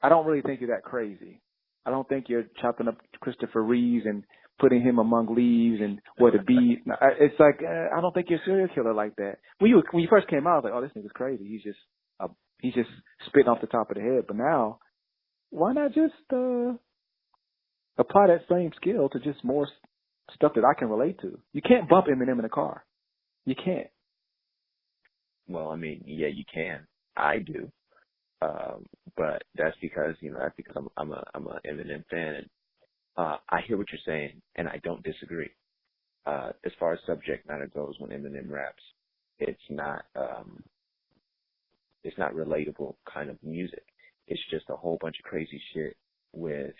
I don't really think you're that crazy. I don't think you're chopping up Christopher Reeves and putting him among leaves and where the bee. It's like, I don't think you're a serial killer like that. When you first came out, I was like, oh, this nigga's crazy. He's just spitting off the top of the head. But now, why not just apply that same skill to just more stuff that I can relate to? You can't bump Eminem in a car. You can't. Well, I mean, yeah, you can. I do. But that's because I'm a Eminem fan, and I hear what you're saying, and I don't disagree. As far as subject matter goes, when Eminem raps, it's not relatable kind of music. It's just a whole bunch of crazy shit with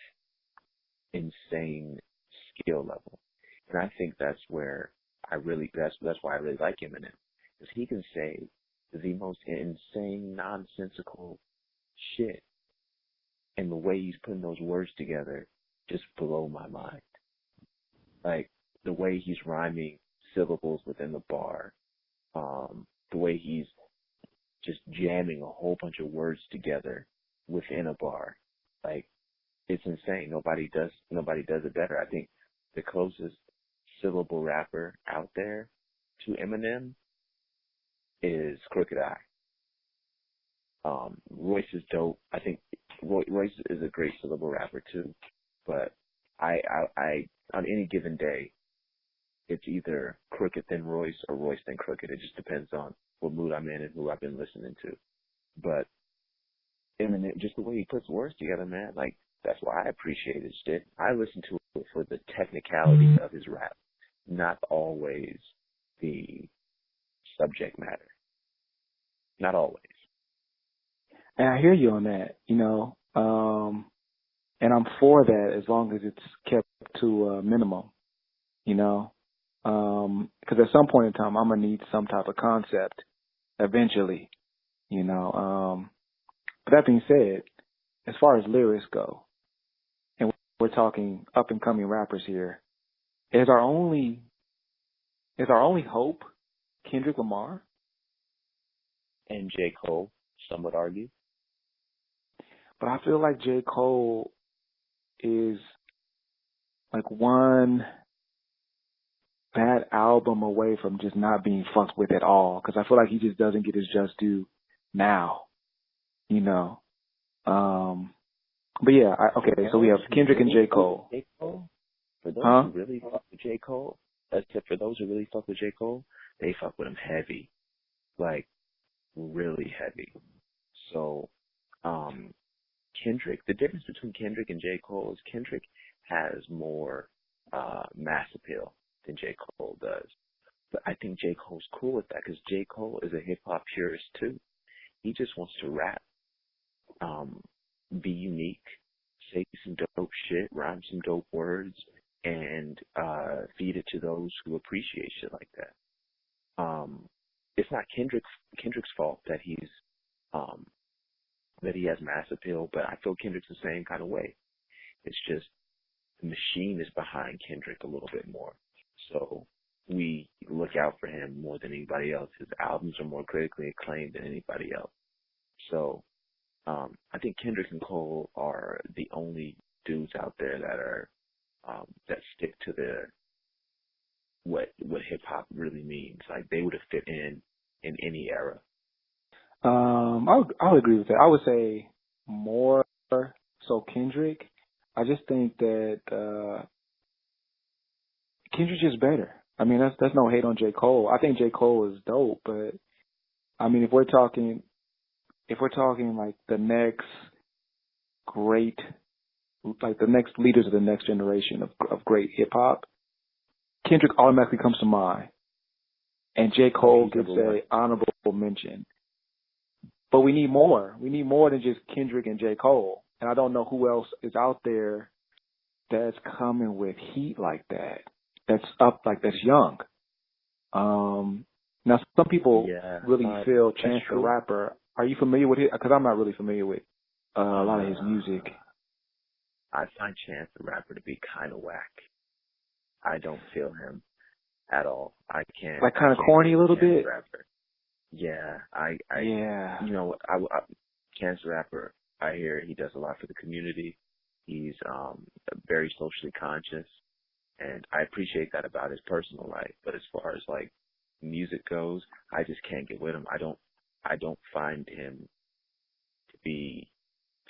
insane skill level, and I think that's where that's why I really like Eminem, because he can say the most insane, nonsensical shit, and the way he's putting those words together just blow my mind. Like the way he's rhyming syllables within the bar, the way he's just jamming a whole bunch of words together within a bar, like it's insane. Nobody does it better. I think the closest syllable rapper out there to Eminem is Crooked Eye. Royce is dope. I think Royce is a great syllable rapper too, but I on any given day, it's either Crooked then Royce or Royce then Crooked. It just depends on what mood I'm in and who I've been listening to. But Eminem, just the way he puts words together, man, like that's why I appreciate his shit. I listen to it for the technicality of his rap, not always the subject matter. Not always. And I hear you on that, and I'm for that as long as it's kept to a minimum, because at some point in time I'm going to need some type of concept eventually, But that being said, as far as lyrics go, and we're talking up and coming rappers here, is our only hope Kendrick Lamar? And J. Cole, some would argue. But I feel like J. Cole is like one bad album away from just not being fucked with at all. Because I feel like he just doesn't get his just due now. you know. But yeah, okay. So we have Kendrick and J. Cole. For those who really fuck with J. Cole, except for those who really fuck with J. Cole, they fuck with him heavy, like really heavy. So, Kendrick, the difference between Kendrick and J. Cole is Kendrick has more mass appeal than J. Cole does. But I think J. Cole's cool with that because J. Cole is a hip hop purist too. He just wants to rap, be unique, say some dope shit, rhyme some dope words, and feed it to those who appreciate shit like that. It's not Kendrick's fault that he's that he has mass appeal, but I feel Kendrick's the same kind of way. It's just the machine is behind Kendrick a little bit more, so we look out for him more than anybody else. His albums are more critically acclaimed than anybody else. So I think Kendrick and Cole are the only dudes out there that are that stick to what hip hop really means. Like they would have fit in any era. I'll agree with that. I would say more so Kendrick. I just think that Kendrick's just better. I mean, that's no hate on J. Cole. I think J. Cole is dope, but I mean, if we're talking like the next great, like the next leaders of the next generation of great hip hop, Kendrick automatically comes to mind, and J. Cole gets a honorable mention. But we need more. We need more than just Kendrick and J. Cole. And I don't know who else is out there that's coming with heat like that. That's up, like that's young. Now some people really feel Chance the Rapper. Are you familiar with it? Because I'm not really familiar with a lot of his music. I find Chance the Rapper to be kind of whack. I don't feel him at all. I can't. Like kind of corny a little bit. Rapper. Yeah, yeah. You know, Chance the Rapper. I hear he does a lot for the community. He's very socially conscious, and I appreciate that about his personal life. But as far as like music goes, I just can't get with him. I don't find him to be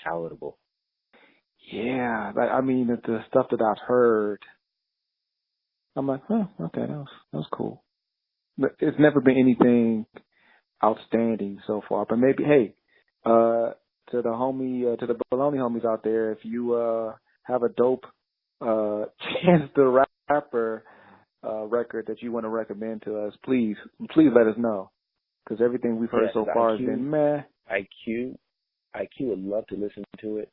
palatable. Yeah, like I mean, the stuff that I've heard, I'm like, okay, that was cool. But it's never been anything outstanding so far. But maybe, hey, to the Bologna homies out there, if you have a dope Chance the Rapper record that you want to recommend to us, please let us know. Because everything we've heard so far has been meh. IQ would love to listen to it,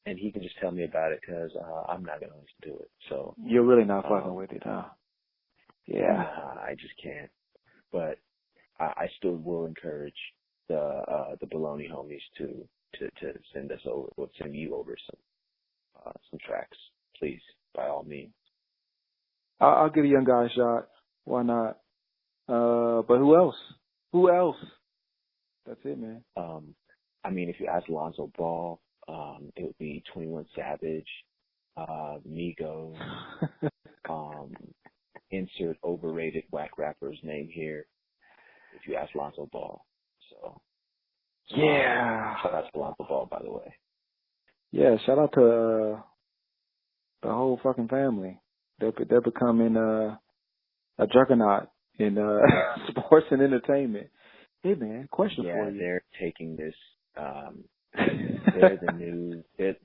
and he can just tell me about it because I'm not going to listen to it. So you're really not fucking with it, huh? Yeah. I just can't. But I still will encourage the Bologna homies to send us over, or send you over some tracks, please, by all means. I'll give a young guy a shot. Why not? But who else? Who else? That's it, man. I mean, if you ask Lonzo Ball, it would be 21 Savage, Migos, insert overrated whack rapper's name here. If you ask Lonzo Ball, so yeah. Shout out to Lonzo Ball, by the way. Yeah, shout out to the whole fucking family. They're becoming a juggernaut in sports and entertainment. Hey man, question for you. Yeah, they're taking this. They're the new. They're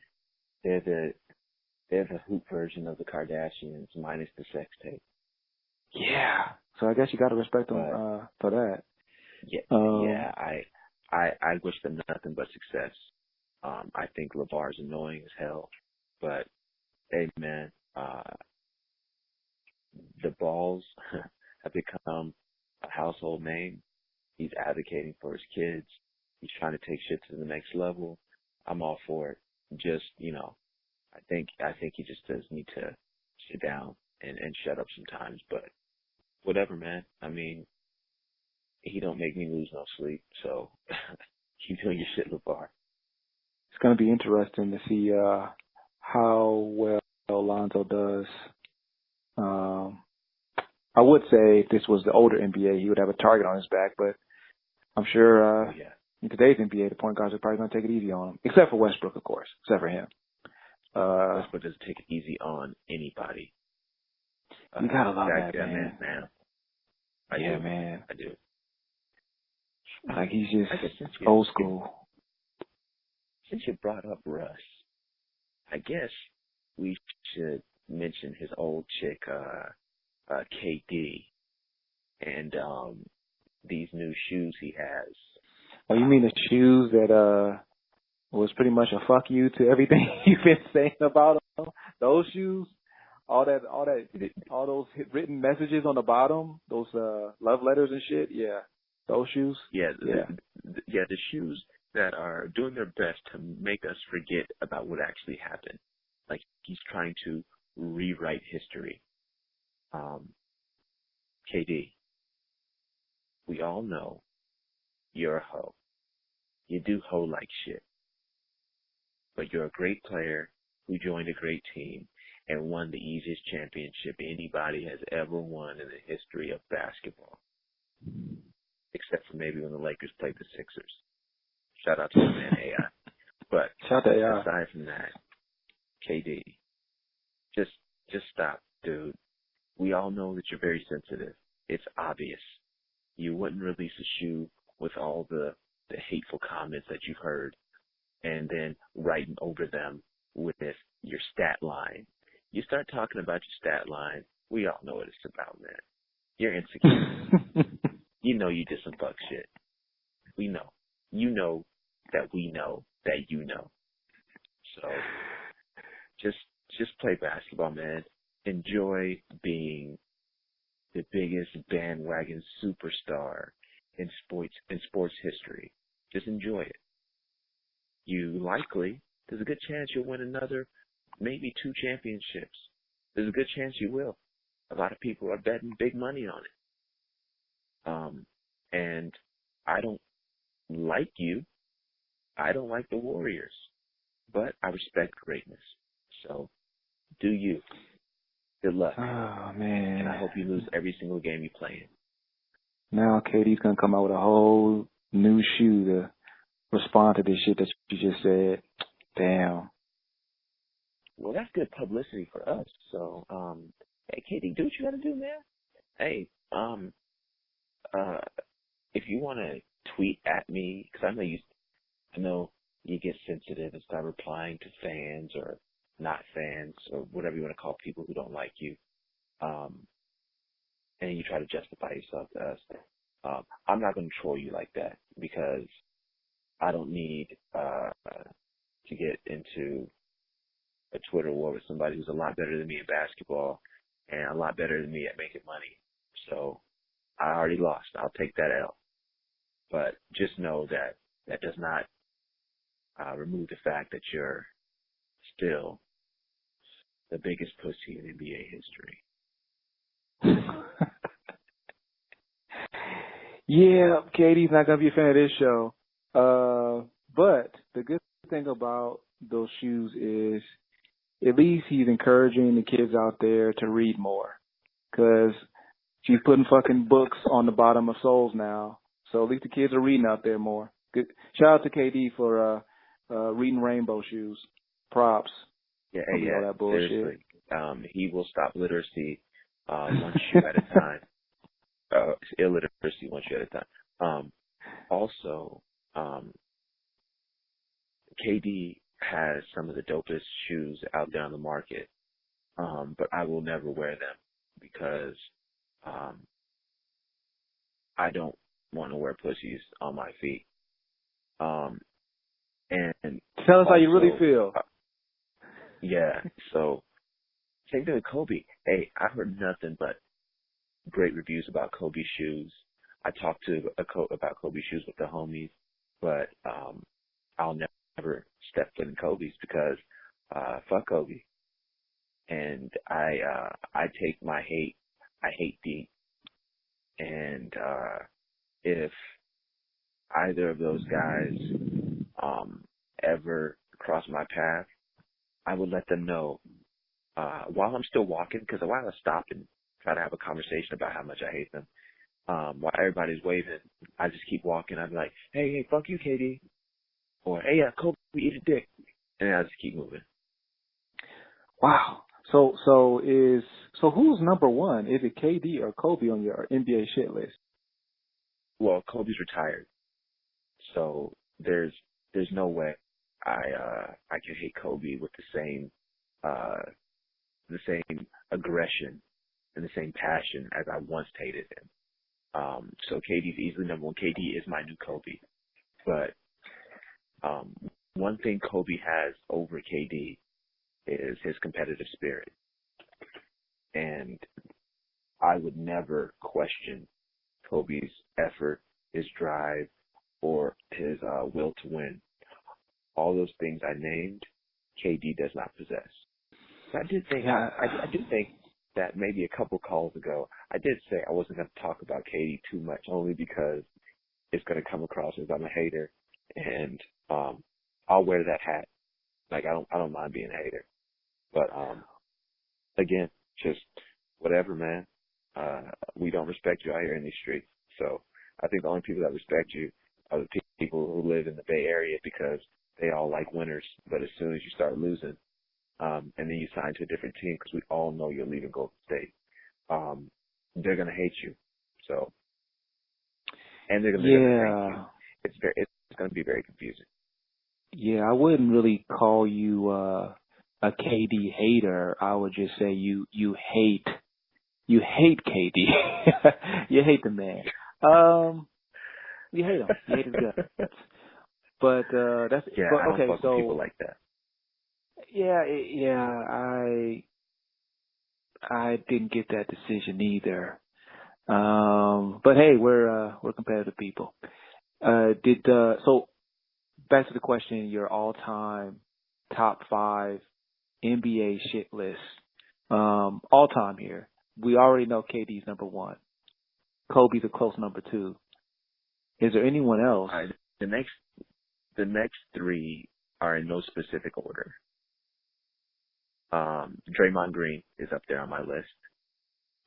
the hoop version of the Kardashians minus the sex tape. Yeah. So I guess you got to respect them for that. Yeah. I wish them nothing but success. I think LeVar's annoying as hell, but hey man, the Balls have become a household name. He's advocating for his kids. He's trying to take shit to the next level. I'm all for it. Just, I think he just does need to sit down and shut up sometimes, but whatever, man. I mean, he don't make me lose no sleep, so keep doing your shit, LeVar. It's going to be interesting to see how well Lonzo does. I would say if this was the older NBA, he would have a target on his back, but I'm sure, In today's NBA, the point guards are probably going to take it easy on them, except for Westbrook, of course, except for him. Westbrook doesn't take it easy on anybody. You gotta love that man. I do. Man. I do. Like, he's just old school. Since you brought up Russ, I guess we should mention his old chick, KD, and these new shoes he has. Oh, you mean the shoes that was pretty much a fuck you to everything you've been saying about them? Those shoes? All those written messages on the bottom, those love letters and shit. Yeah, those shoes. The shoes that are doing their best to make us forget about what actually happened. Like, he's trying to rewrite history. KD, we all know you're a hoe. You do hoe like shit. But you're a great player who joined a great team and won the easiest championship anybody has ever won in the history of basketball. Except for maybe when the Lakers played the Sixers. Shout out to the man AI. But shout out to AI. Aside from that, KD, just stop, dude. We all know that you're very sensitive. It's obvious. You wouldn't release a shoe with all the hateful comments that you've heard and then writing over them with your stat line. You start talking about your stat line, we all know what it's about, man. You're insecure. You know you did some fuck shit. We know. You know that we know that you know. So just play basketball, man. Enjoy being the biggest bandwagon superstar in sports history. Just enjoy it. There's a good chance you'll win another, maybe 2 championships. There's a good chance you will. A lot of people are betting big money on it. And I don't like you. I don't like the Warriors, but I respect greatness. So, do you. Good luck. Oh, man. And I hope you lose every single game you play in. Now KD's going to come out with a whole new shoe to respond to this shit that you just said. Damn. Well, that's good publicity for us. So, hey, KD, do what you got to do, man. Hey, if you want to tweet at me, because I know you get sensitive and start replying to fans or not fans or whatever you want to call people who don't like you, and you try to justify yourself to us. I'm not going to troll you like that because I don't need to get into a Twitter war with somebody who's a lot better than me at basketball and a lot better than me at making money. So I already lost. I'll take that L. But just know that does not remove the fact that you're still the biggest pussy in NBA history. Yeah, KD's not going to be a fan of this show. But the good thing about those shoes is at least he's encouraging the kids out there to read more. Because she's putting fucking books on the bottom of soles now. So at least the kids are reading out there more. Good. Shout out to KD for reading rainbow shoes. Props. Yeah, all that bullshit. Seriously. He will stop literacy one shoe at a time. Illiteracy one shoe at a time. Also, KD has some of the dopest shoes out there on the market, but I will never wear them because I don't want to wear pussies on my feet. And tell us how you really feel. Yeah, so same thing with Kobe. Hey, I heard nothing but great reviews about Kobe shoes. I talked about Kobe shoes with the homies, but I'll never step foot in Kobe's because fuck Kobe. And I take my hate. I hate deep. And if either of those guys ever cross my path, I would let them know while I'm still walking, because a while I stopped and try to have a conversation about how much I hate them. while everybody's waving, I just keep walking. I'd be like, hey, fuck you, KD. Or, hey, Kobe, eat a dick. And I just keep moving. Wow. So who's number one? Is it KD or Kobe on your NBA shit list? Well, Kobe's retired. So there's no way I can hate Kobe with the same aggression and the same passion as I once hated him. So KD's easily number one. KD is my new Kobe. But one thing Kobe has over KD is his competitive spirit. And I would never question Kobe's effort, his drive, or his will to win. All those things I named, KD does not possess. So I did think that maybe a couple calls ago, I did say I wasn't going to talk about KD too much, only because it's going to come across as I'm a hater, and I'll wear that hat. Like I don't mind being a hater, but again, just whatever, man. We don't respect you out here in these streets. So I think the only people that respect you are the people who live in the Bay Area, because they all like winners. But as soon as you start losing, and then you sign to a different team, because we all know you're leaving Golden State, they're gonna hate you. So, and they're gonna rank you. It's gonna be very confusing. Yeah, I wouldn't really call you a KD hater. I would just say you hate KD. You hate the man. You hate him. You hate his guts. But that's yeah. But, I don't okay, fuck so with people like that. Yeah. I didn't get that decision either. But hey, we're competitive people. So back to the question, your all-time top 5 NBA shit list. All time here. We already know KD's number 1. Kobe's a close number 2. Is there anyone else? All right, the next 3 are in no specific order. Draymond Green is up there on my list.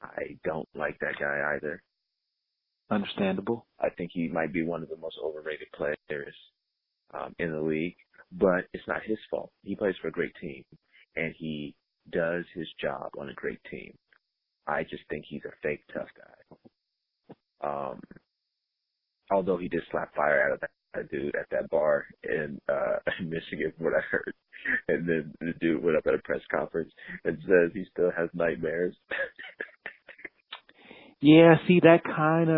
I don't like that guy either. Understandable. I think he might be one of the most overrated players in the league, but it's not his fault. He plays for a great team, and he does his job on a great team. I just think he's a fake tough guy. Although he did slap fire out of that dude at that bar in Michigan, from what I heard. And then the dude went up at a press conference and says he still has nightmares. Yeah, see, that kind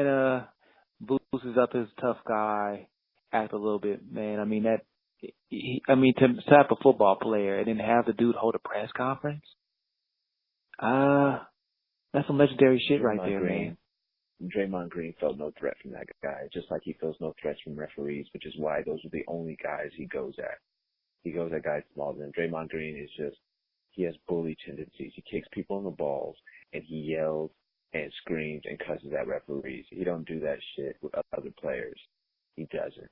of boosts up his tough guy act a little bit, man. I mean, to slap a football player and then have the dude hold a press conference, that's some legendary shit right there, man. Draymond Green felt no threat from that guy, just like he feels no threats from referees, which is why those are the only guys he goes at. He goes at guys smaller than Draymond Green. He has bully tendencies. He kicks people in the balls, and he yells and screams and cusses at referees. He don't do that shit with other players. He doesn't.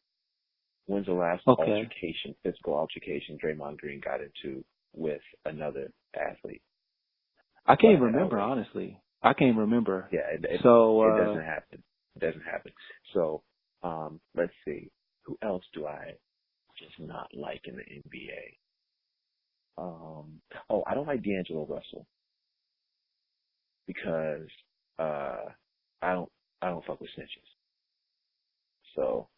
When's the last physical altercation Draymond Green got into with another athlete? I can't remember, honestly. I can't remember. Yeah, it doesn't happen. It doesn't happen. So, let's see. Who else do I just not like in the NBA? I don't like D'Angelo Russell, because I don't fuck with snitches. So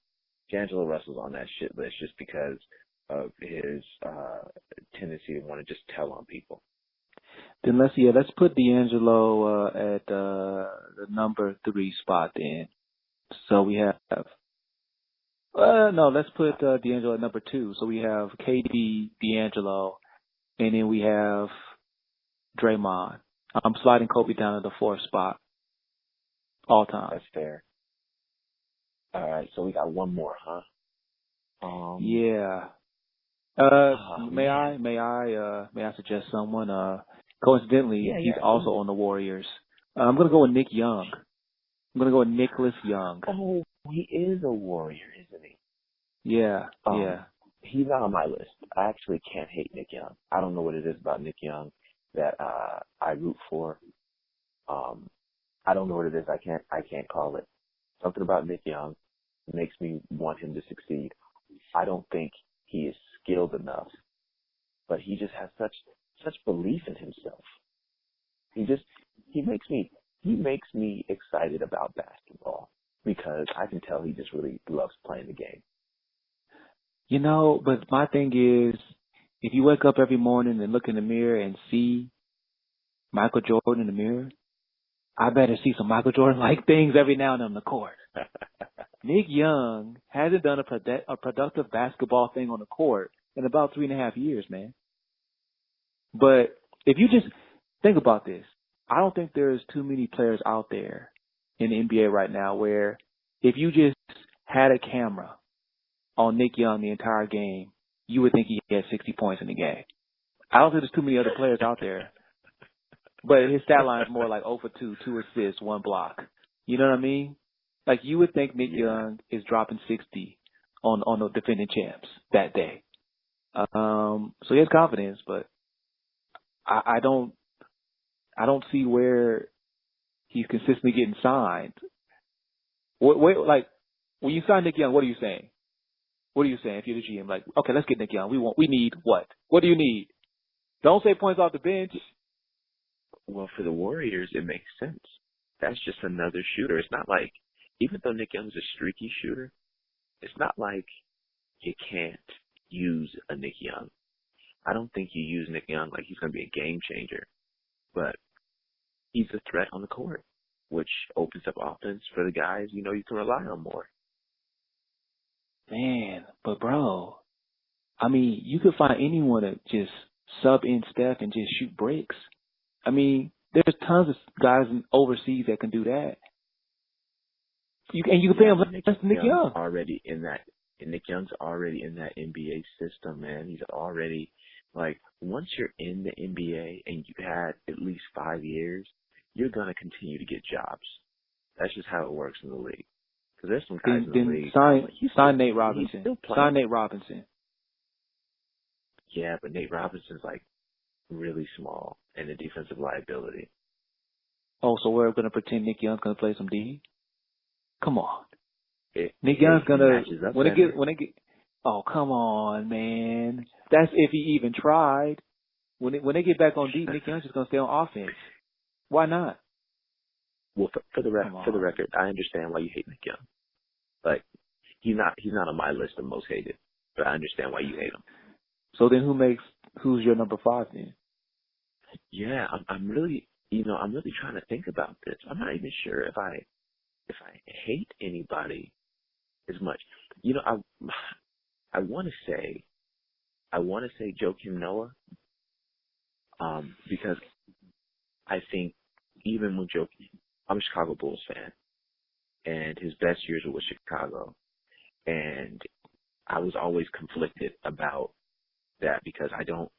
D'Angelo Russell's on that shit list just because of his tendency to want to just tell on people. Then let's put D'Angelo at the number 3 spot then. So we have let's put D'Angelo at number 2. So we have KD, D'Angelo, and then we have Draymond. I'm sliding Kobe down to the 4th spot. All time. That's fair. All right, so we got one more, huh? Yeah. May I suggest someone? Coincidentally, he's also on the Warriors. I'm gonna go with Nick Young. I'm gonna go with Nicholas Young. Oh, he is a Warrior, isn't he? Yeah, yeah. He's not on my list. I actually can't hate Nick Young. I don't know what it is about Nick Young that I root for. I don't know what it is. I can't call it. Something about Nick Young makes me want him to succeed. I don't think he is skilled enough, but he just has such belief in himself. He makes me excited about basketball because I can tell he just really loves playing the game. You know, but my thing is, if you wake up every morning and look in the mirror and see Michael Jordan in the mirror, I better see some Michael Jordan-like things every now and then on the court. Nick Young hasn't done a productive basketball thing on the court in about 3.5 years, man. But if you just think about this, I don't think there's too many players out there in the NBA right now where if you just had a camera on Nick Young the entire game, you would think he had 60 points in the game. I don't think there's too many other players out there. But his stat line is more like 0 for 2, 2 assists, 1 block. You know what I mean? Like, you would think Nick Young is dropping 60 on the defending champs that day. So he has confidence, but I don't see where he's consistently getting signed. Like, when you sign Nick Young, what are you saying? What are you saying if you're the GM? Like, okay, let's get Nick Young. We need what? What do you need? Don't say points off the bench. Well, for the Warriors, it makes sense. That's just another shooter. It's not like, even though Nick Young's a streaky shooter, it's not like you can't use a Nick Young. I don't think you use Nick Young like he's going to be a game changer, but he's a threat on the court, which opens up offense for the guys you can rely on more. Man, but bro, I mean, you could find anyone to just sub in Steph and just shoot breaks. I mean, there's tons of guys overseas that can do that. You can pay him less than Nick Young. Nick Young's already in that NBA system, man. He's already, like, once you're in the NBA and you've had at least 5 years, you're going to continue to get jobs. That's just how it works in the league. Because there's some guys in the league. Sign Nate Robinson. Sign Nate Robinson. Yeah, but Nate Robinson's, like, really small and a defensive liability. Oh, so we're going to pretend Nick Young's going to play some D? Come on. Nick Young's going to, when it get, oh, come on, man. That's if he even tried. When they get back on D, Nick Young's just going to stay on offense. Why not? Well, for the record, I understand why you hate Nick Young. Like, he's not on my list of most hated, but I understand why you hate him. So then who's your number 5 then? Yeah, I'm really trying to think about this. I'm not even sure if I hate anybody as much. I want to say Joakim Noah, because I think even when I'm a Chicago Bulls fan, and his best years were with Chicago, and I was always conflicted about that because I don't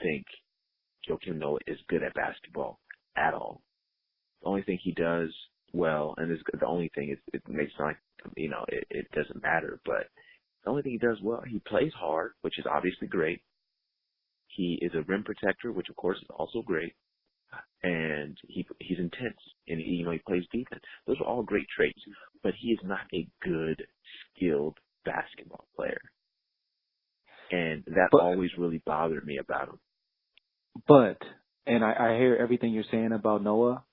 think Joakim Noah is good at basketball at all. The only thing he does well, and the only thing is it makes it like it doesn't matter, but the only thing he does well, he plays hard, which is obviously great. He is a rim protector, which of course is also great, and he's intense, and he plays defense. Those are all great traits, but he is not a good, skilled basketball player, and that always really bothered me about him. But, and I hear everything you're saying about Noah.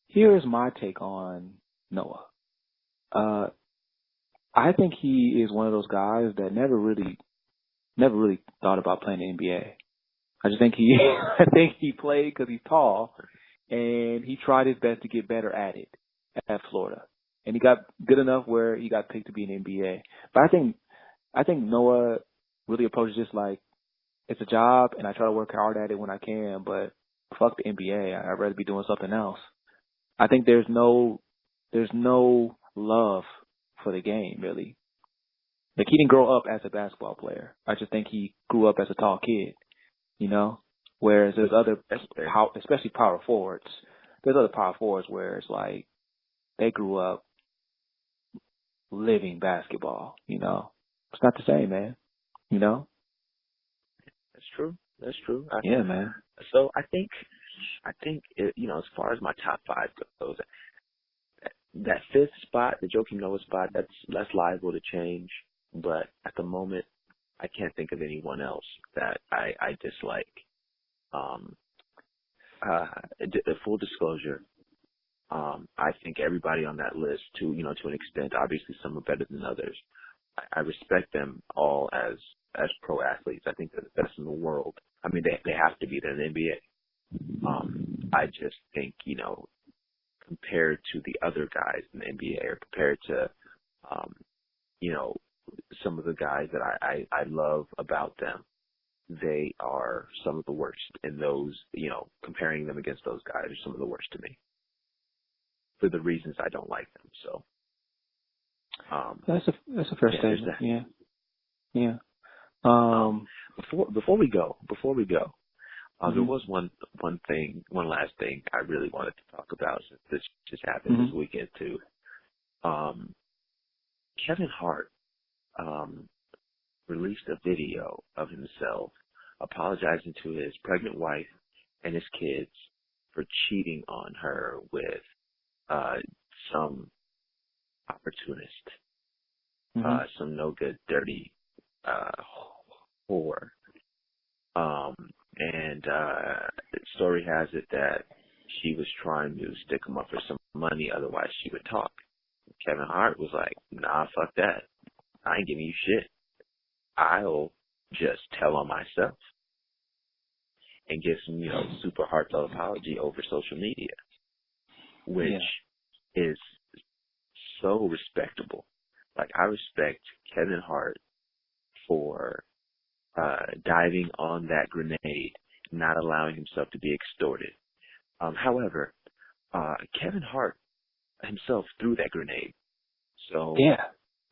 Here's my take on Noah. I think he is one of those guys that never really thought about playing the NBA. I just think he played because he's tall, and he tried his best to get better at it at Florida, and he got good enough where he got picked to be in the NBA. But I think Noah really approaches this like it's a job, and I try to work hard at it when I can. But fuck the NBA. I'd rather be doing something else. I think there's no love for the game, really. Like, he didn't grow up as a basketball player. I just think he grew up as a tall kid, whereas there's other, especially power forwards, there's other power forwards where it's like they grew up living basketball, It's not the same, man, That's true. Yeah, man. So I think I think, as far as my top 5 goes, that 5th spot, the Joakim Noah spot, that's liable to change. But at the moment, I can't think of anyone else that I dislike. Full disclosure, I think everybody on that list, to an extent, obviously some are better than others. I respect them all as pro athletes. I think they're the best in the world. I mean, they have to be. They're in the NBA. I just think, compared to the other guys in the NBA, or compared to, some of the guys that I love about them, they are some of the worst. And those, comparing them against those guys are some of the worst to me, for the reasons I don't like them. So that's a fair statement. Yeah. Before we go, mm-hmm. there was one last thing I really wanted to talk about, since this just happened mm-hmm. this weekend too. Kevin Hart released a video of himself apologizing to his pregnant wife and his kids for cheating on her with some opportunist, mm-hmm. some no good, dirty whore. And the story has it that she was trying to stick him up for some money, otherwise she would talk. Kevin Hart was like, nah, fuck that. I ain't giving you shit. I'll just tell on myself and give some, super heartfelt apology over social media, which is so respectable. Like, I respect Kevin Hart for diving on that grenade, not allowing himself to be extorted. However, Kevin Hart himself threw that grenade. So,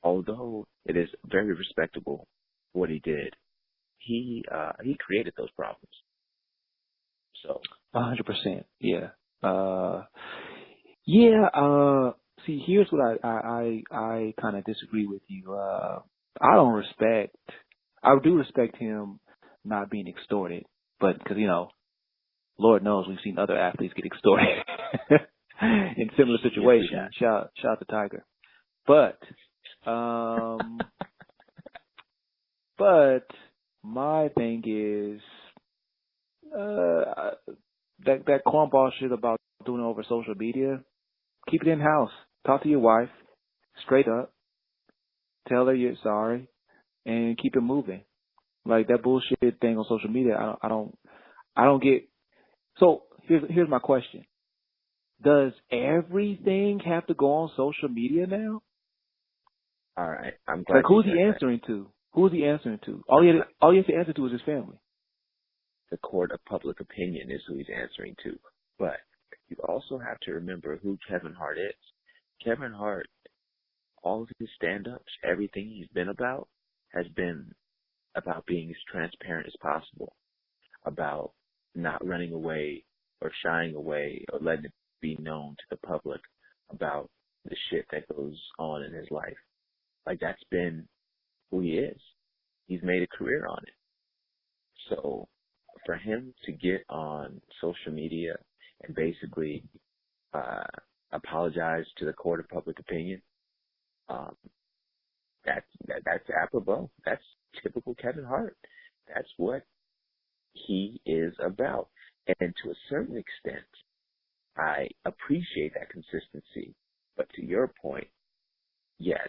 although it is very respectable what he did, he created those problems. So 100%. Yeah. See, here's what I kind of disagree with you. I do respect him not being extorted, but because, Lord knows we've seen other athletes get extorted in similar situations. Shout out to Tiger. But my thing is, that cornball shit about doing it over social media, keep it in house. Talk to your wife straight up. Tell her you're sorry and keep it moving. Like, that bullshit thing on social media, I don't get. So here's my question. Does everything have to go on social media now? All right. I'm glad. Like, who's he answering to? Who's he answering to? All he has to answer to is his family. The court of public opinion is who he's answering to. But you also have to remember who Kevin Hart is. Kevin Hart, all of his stand-ups, everything he's been about, has been about being as transparent as possible, about not running away or shying away or letting it be known to the public about the shit that goes on in his life. Like, that's been who he is. He's made a career on it. So for him to get on social media and basically apologize to the court of public opinion, that's apropos. That's typical Kevin Hart. That's what he is about. And to a certain extent, I appreciate that consistency. But to your point,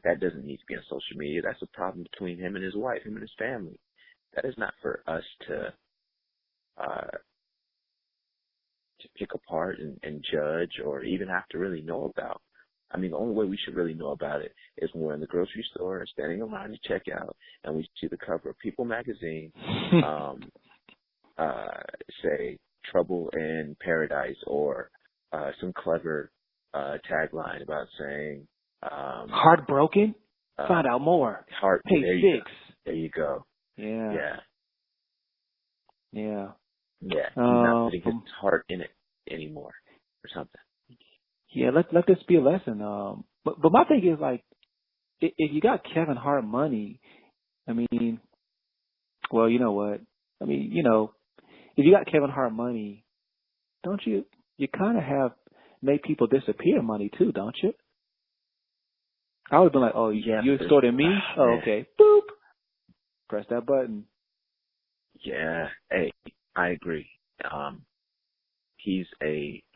that doesn't need to be on social media. That's a problem between him and his wife, him and his family. That is not for us to pick apart and judge or even have to really know about. I mean, the only way we should really know about it is when we're in the grocery store, standing in line to check out, and we see the cover of People magazine, say "Trouble in Paradise," or some clever tagline about saying "Heartbroken? Find out more. Page 6." There you go. Yeah. He's not putting his heart in it anymore, or something. Yeah, let this be a lesson. But my thing is, like, if you got Kevin Hart money, I mean, well, you know what? I mean, if you got Kevin Hart money, don't you kind of have made people disappear money too, don't you? I would have been like, oh, you extorted me? Oh, okay. Boop. Press that button. Yeah. Hey, I agree. He's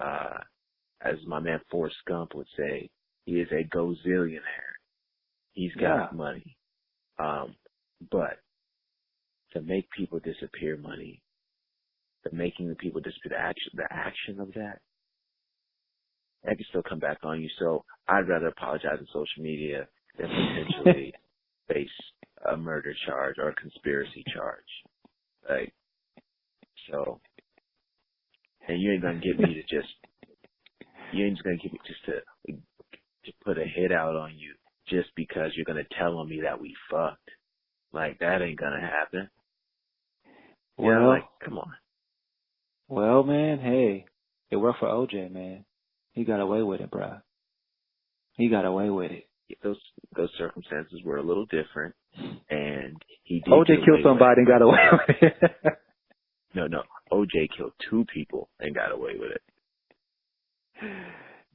as my man Forrest Gump would say, he is a gozillionaire. He's got money. But to make people disappear money, the making the people disappear, the action of that can still come back on you. So I'd rather apologize on social media than potentially face a murder charge or a conspiracy charge. Like, so, and you ain't gonna get me to you ain't just gonna get me just to put a hit out on you just because you're gonna tell on me that we fucked. Like, that ain't gonna happen. Well, like, come on. Well, man, hey, it worked for OJ, man. He got away with it, bro. He got away with it. Those circumstances were a little different, and he did. OJ killed somebody and got away with it. No, OJ killed 2 people and got away with it.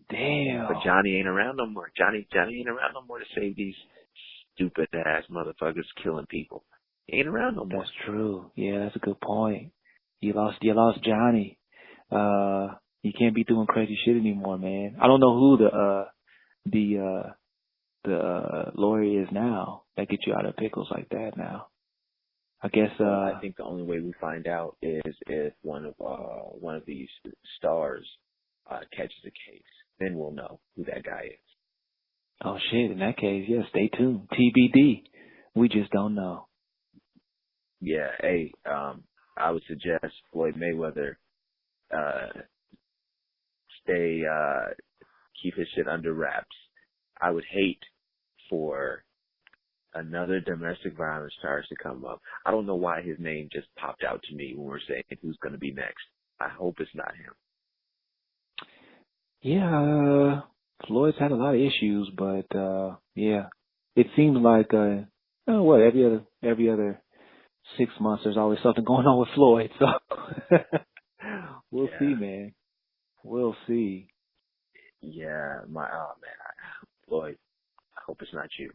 Damn. But Johnny ain't around no more. Johnny ain't around no more to save these stupid ass motherfuckers killing people. He ain't around no more. That's true. Yeah, that's a good point. You lost Johnny. You can't be doing crazy shit anymore, man. I don't know who the lawyer is now that gets you out of pickles like that now. I guess I think the only way we find out is if one of these stars catches a case. Then we'll know who that guy is. Oh shit, in that case, yeah, stay tuned. TBD. We just don't know. Yeah, hey, I would suggest Floyd Mayweather keep his shit under wraps. I would hate for another domestic violence charge to come up. I don't know why his name just popped out to me when we're saying who's going to be next. I hope it's not him. Yeah, Floyd's had a lot of issues, but yeah, it seems like every other 6 months there's always something going on with Floyd. So we'll see, man. We'll see. Yeah, Floyd, I hope it's not you.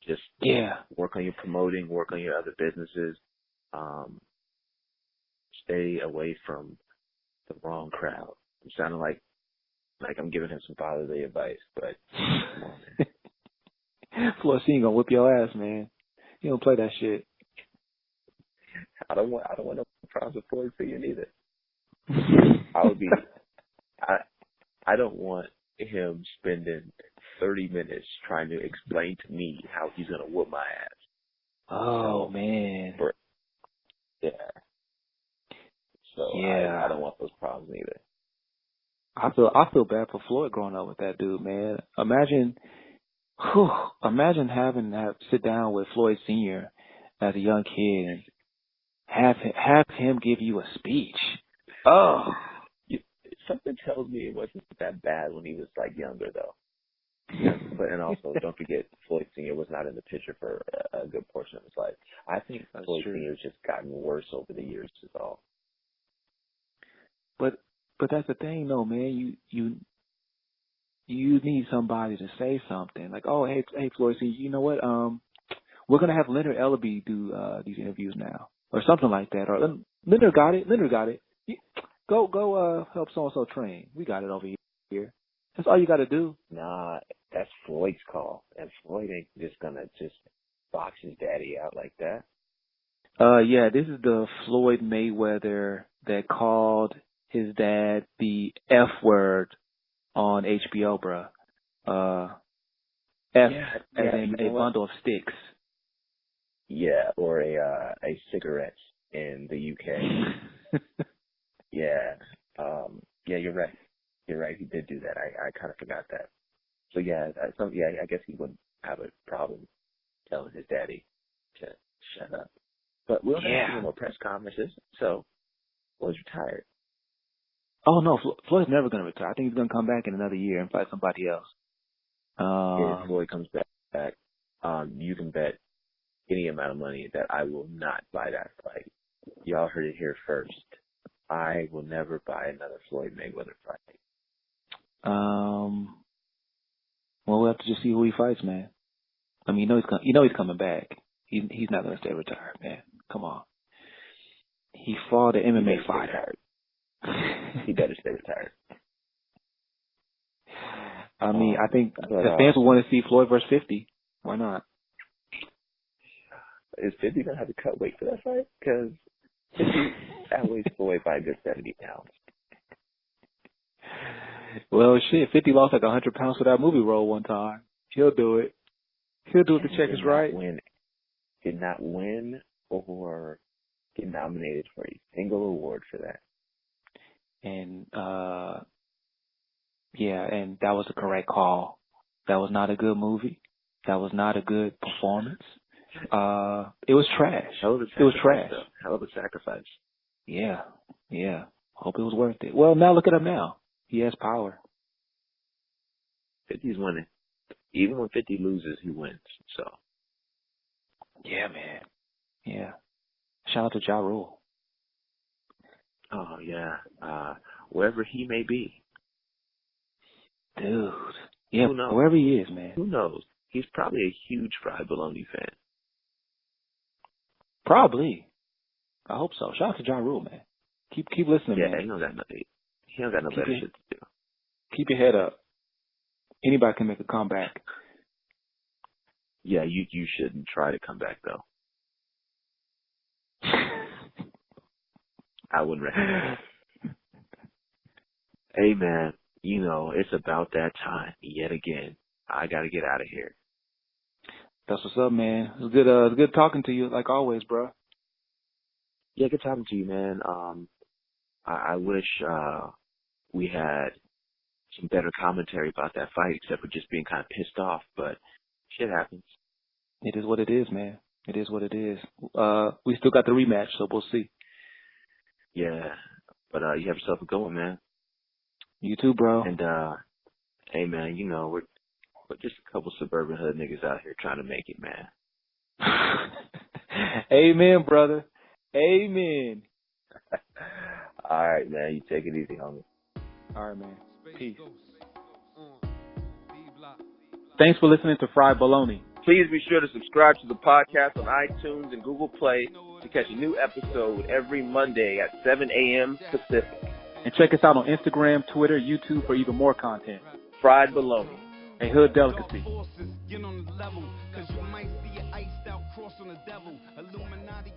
Just work on your promoting, work on your other businesses. Stay away from the wrong crowd. I'm sounding like I'm giving him some fatherly advice, but come on, man. Floyd, he ain't gonna whip your ass, man. He don't play that shit. I don't want no problems with Floyd Senior neither. I don't want him spending 30 minutes trying to explain to me how he's gonna whoop my ass. Oh man. Yeah. So yeah. I don't want those problems either. I feel bad for Floyd growing up with that dude, man. Imagine having to sit down with Floyd Senior as a young kid and have him give you a speech. Oh. Something tells me it wasn't that bad when he was younger though. Yeah, and also don't forget Floyd Senior was not in the picture for a good portion of his life. I think Floyd Senior's just gotten worse over the years is all. But that's the thing though, man. You need somebody to say something. Like, oh, hey Floyd Senior, you know what? We're gonna have Leonard Ellaby do these interviews now. Or something like that. Or Leonard got it. Go help so and so train. We got it over here. That's all you got to do. Nah, that's Floyd's call. And Floyd ain't just gonna box his daddy out like that. Yeah, this is the Floyd Mayweather that called his dad the F word on HBO, bruh. F as in a bundle of sticks. Yeah, or a cigarette in the UK. Yeah. Yeah, you're right. You're right. He did do that. I kind of forgot that. So I guess he wouldn't have a problem telling his daddy to shut up. But we'll have any more press conferences. So Floyd's retired. Oh no, Floyd's never going to retire. I think he's going to come back in another year and fight somebody else. If Floyd comes back, you can bet any amount of money that I will not buy that fight. Y'all heard it here first. I will never buy another Floyd Mayweather fight. Well, we'll have to just see who he fights, man. I mean, you know he's coming back. He's not gonna stay retired, man. Come on. He fought an MMA fighter. He better stay retired. I mean, I think the fans will want to see Floyd versus 50. Why not? Is 50 gonna have to cut weight for that fight? Because 50 outweighs Floyd by a good 70 pounds. Well, shit, 50 lost like 100 pounds for that movie role one time. He'll do it. He'll do it. The check is right. Did not win or get nominated for a single award for that. And yeah, and that was the correct call. That was not a good movie. That was not a good performance. It was trash. It was trash. Though. Hell of a sacrifice. Yeah. Hope it was worth it. Well, now look at him now. He has power. 50's winning. Even when 50 loses, he wins. So. Yeah, man. Yeah. Shout out to Ja Rule. Oh, yeah. Wherever he may be. Dude. Yeah, wherever he is, man. Who knows? He's probably a huge Fried Bologna fan. Probably. I hope so. Shout out to Ja Rule, man. Keep listening, man. Yeah, he don't got no better shit to do. Keep your head up. Anybody can make a comeback. Yeah, you shouldn't try to come back, though. I wouldn't recommend it. Hey, man, it's about that time yet again. I got to get out of here. That's what's up, man. It was good talking to you, like always, bro. Yeah, good talking to you, man. I wish we had some better commentary about that fight, except for just being kind of pissed off, but shit happens. It is what it is, man. It is what it is. We still got the rematch, so we'll see. Yeah, but you have yourself a good one, man. You too, bro. And hey, man, we're just a couple suburban hood niggas out here trying to make it, man. Amen, brother. Amen. All right, man. You take it easy, homie. All right, man. Peace. Thanks for listening to Fried Bologna. Please be sure to subscribe to the podcast on iTunes and Google Play to catch a new episode every Monday at 7 a.m. Pacific. And check us out on Instagram, Twitter, YouTube for even more content. Fried Bologna. A hood delicacy. Get on the level, 'cause you might see an iced out cross on the devil. Illuminati,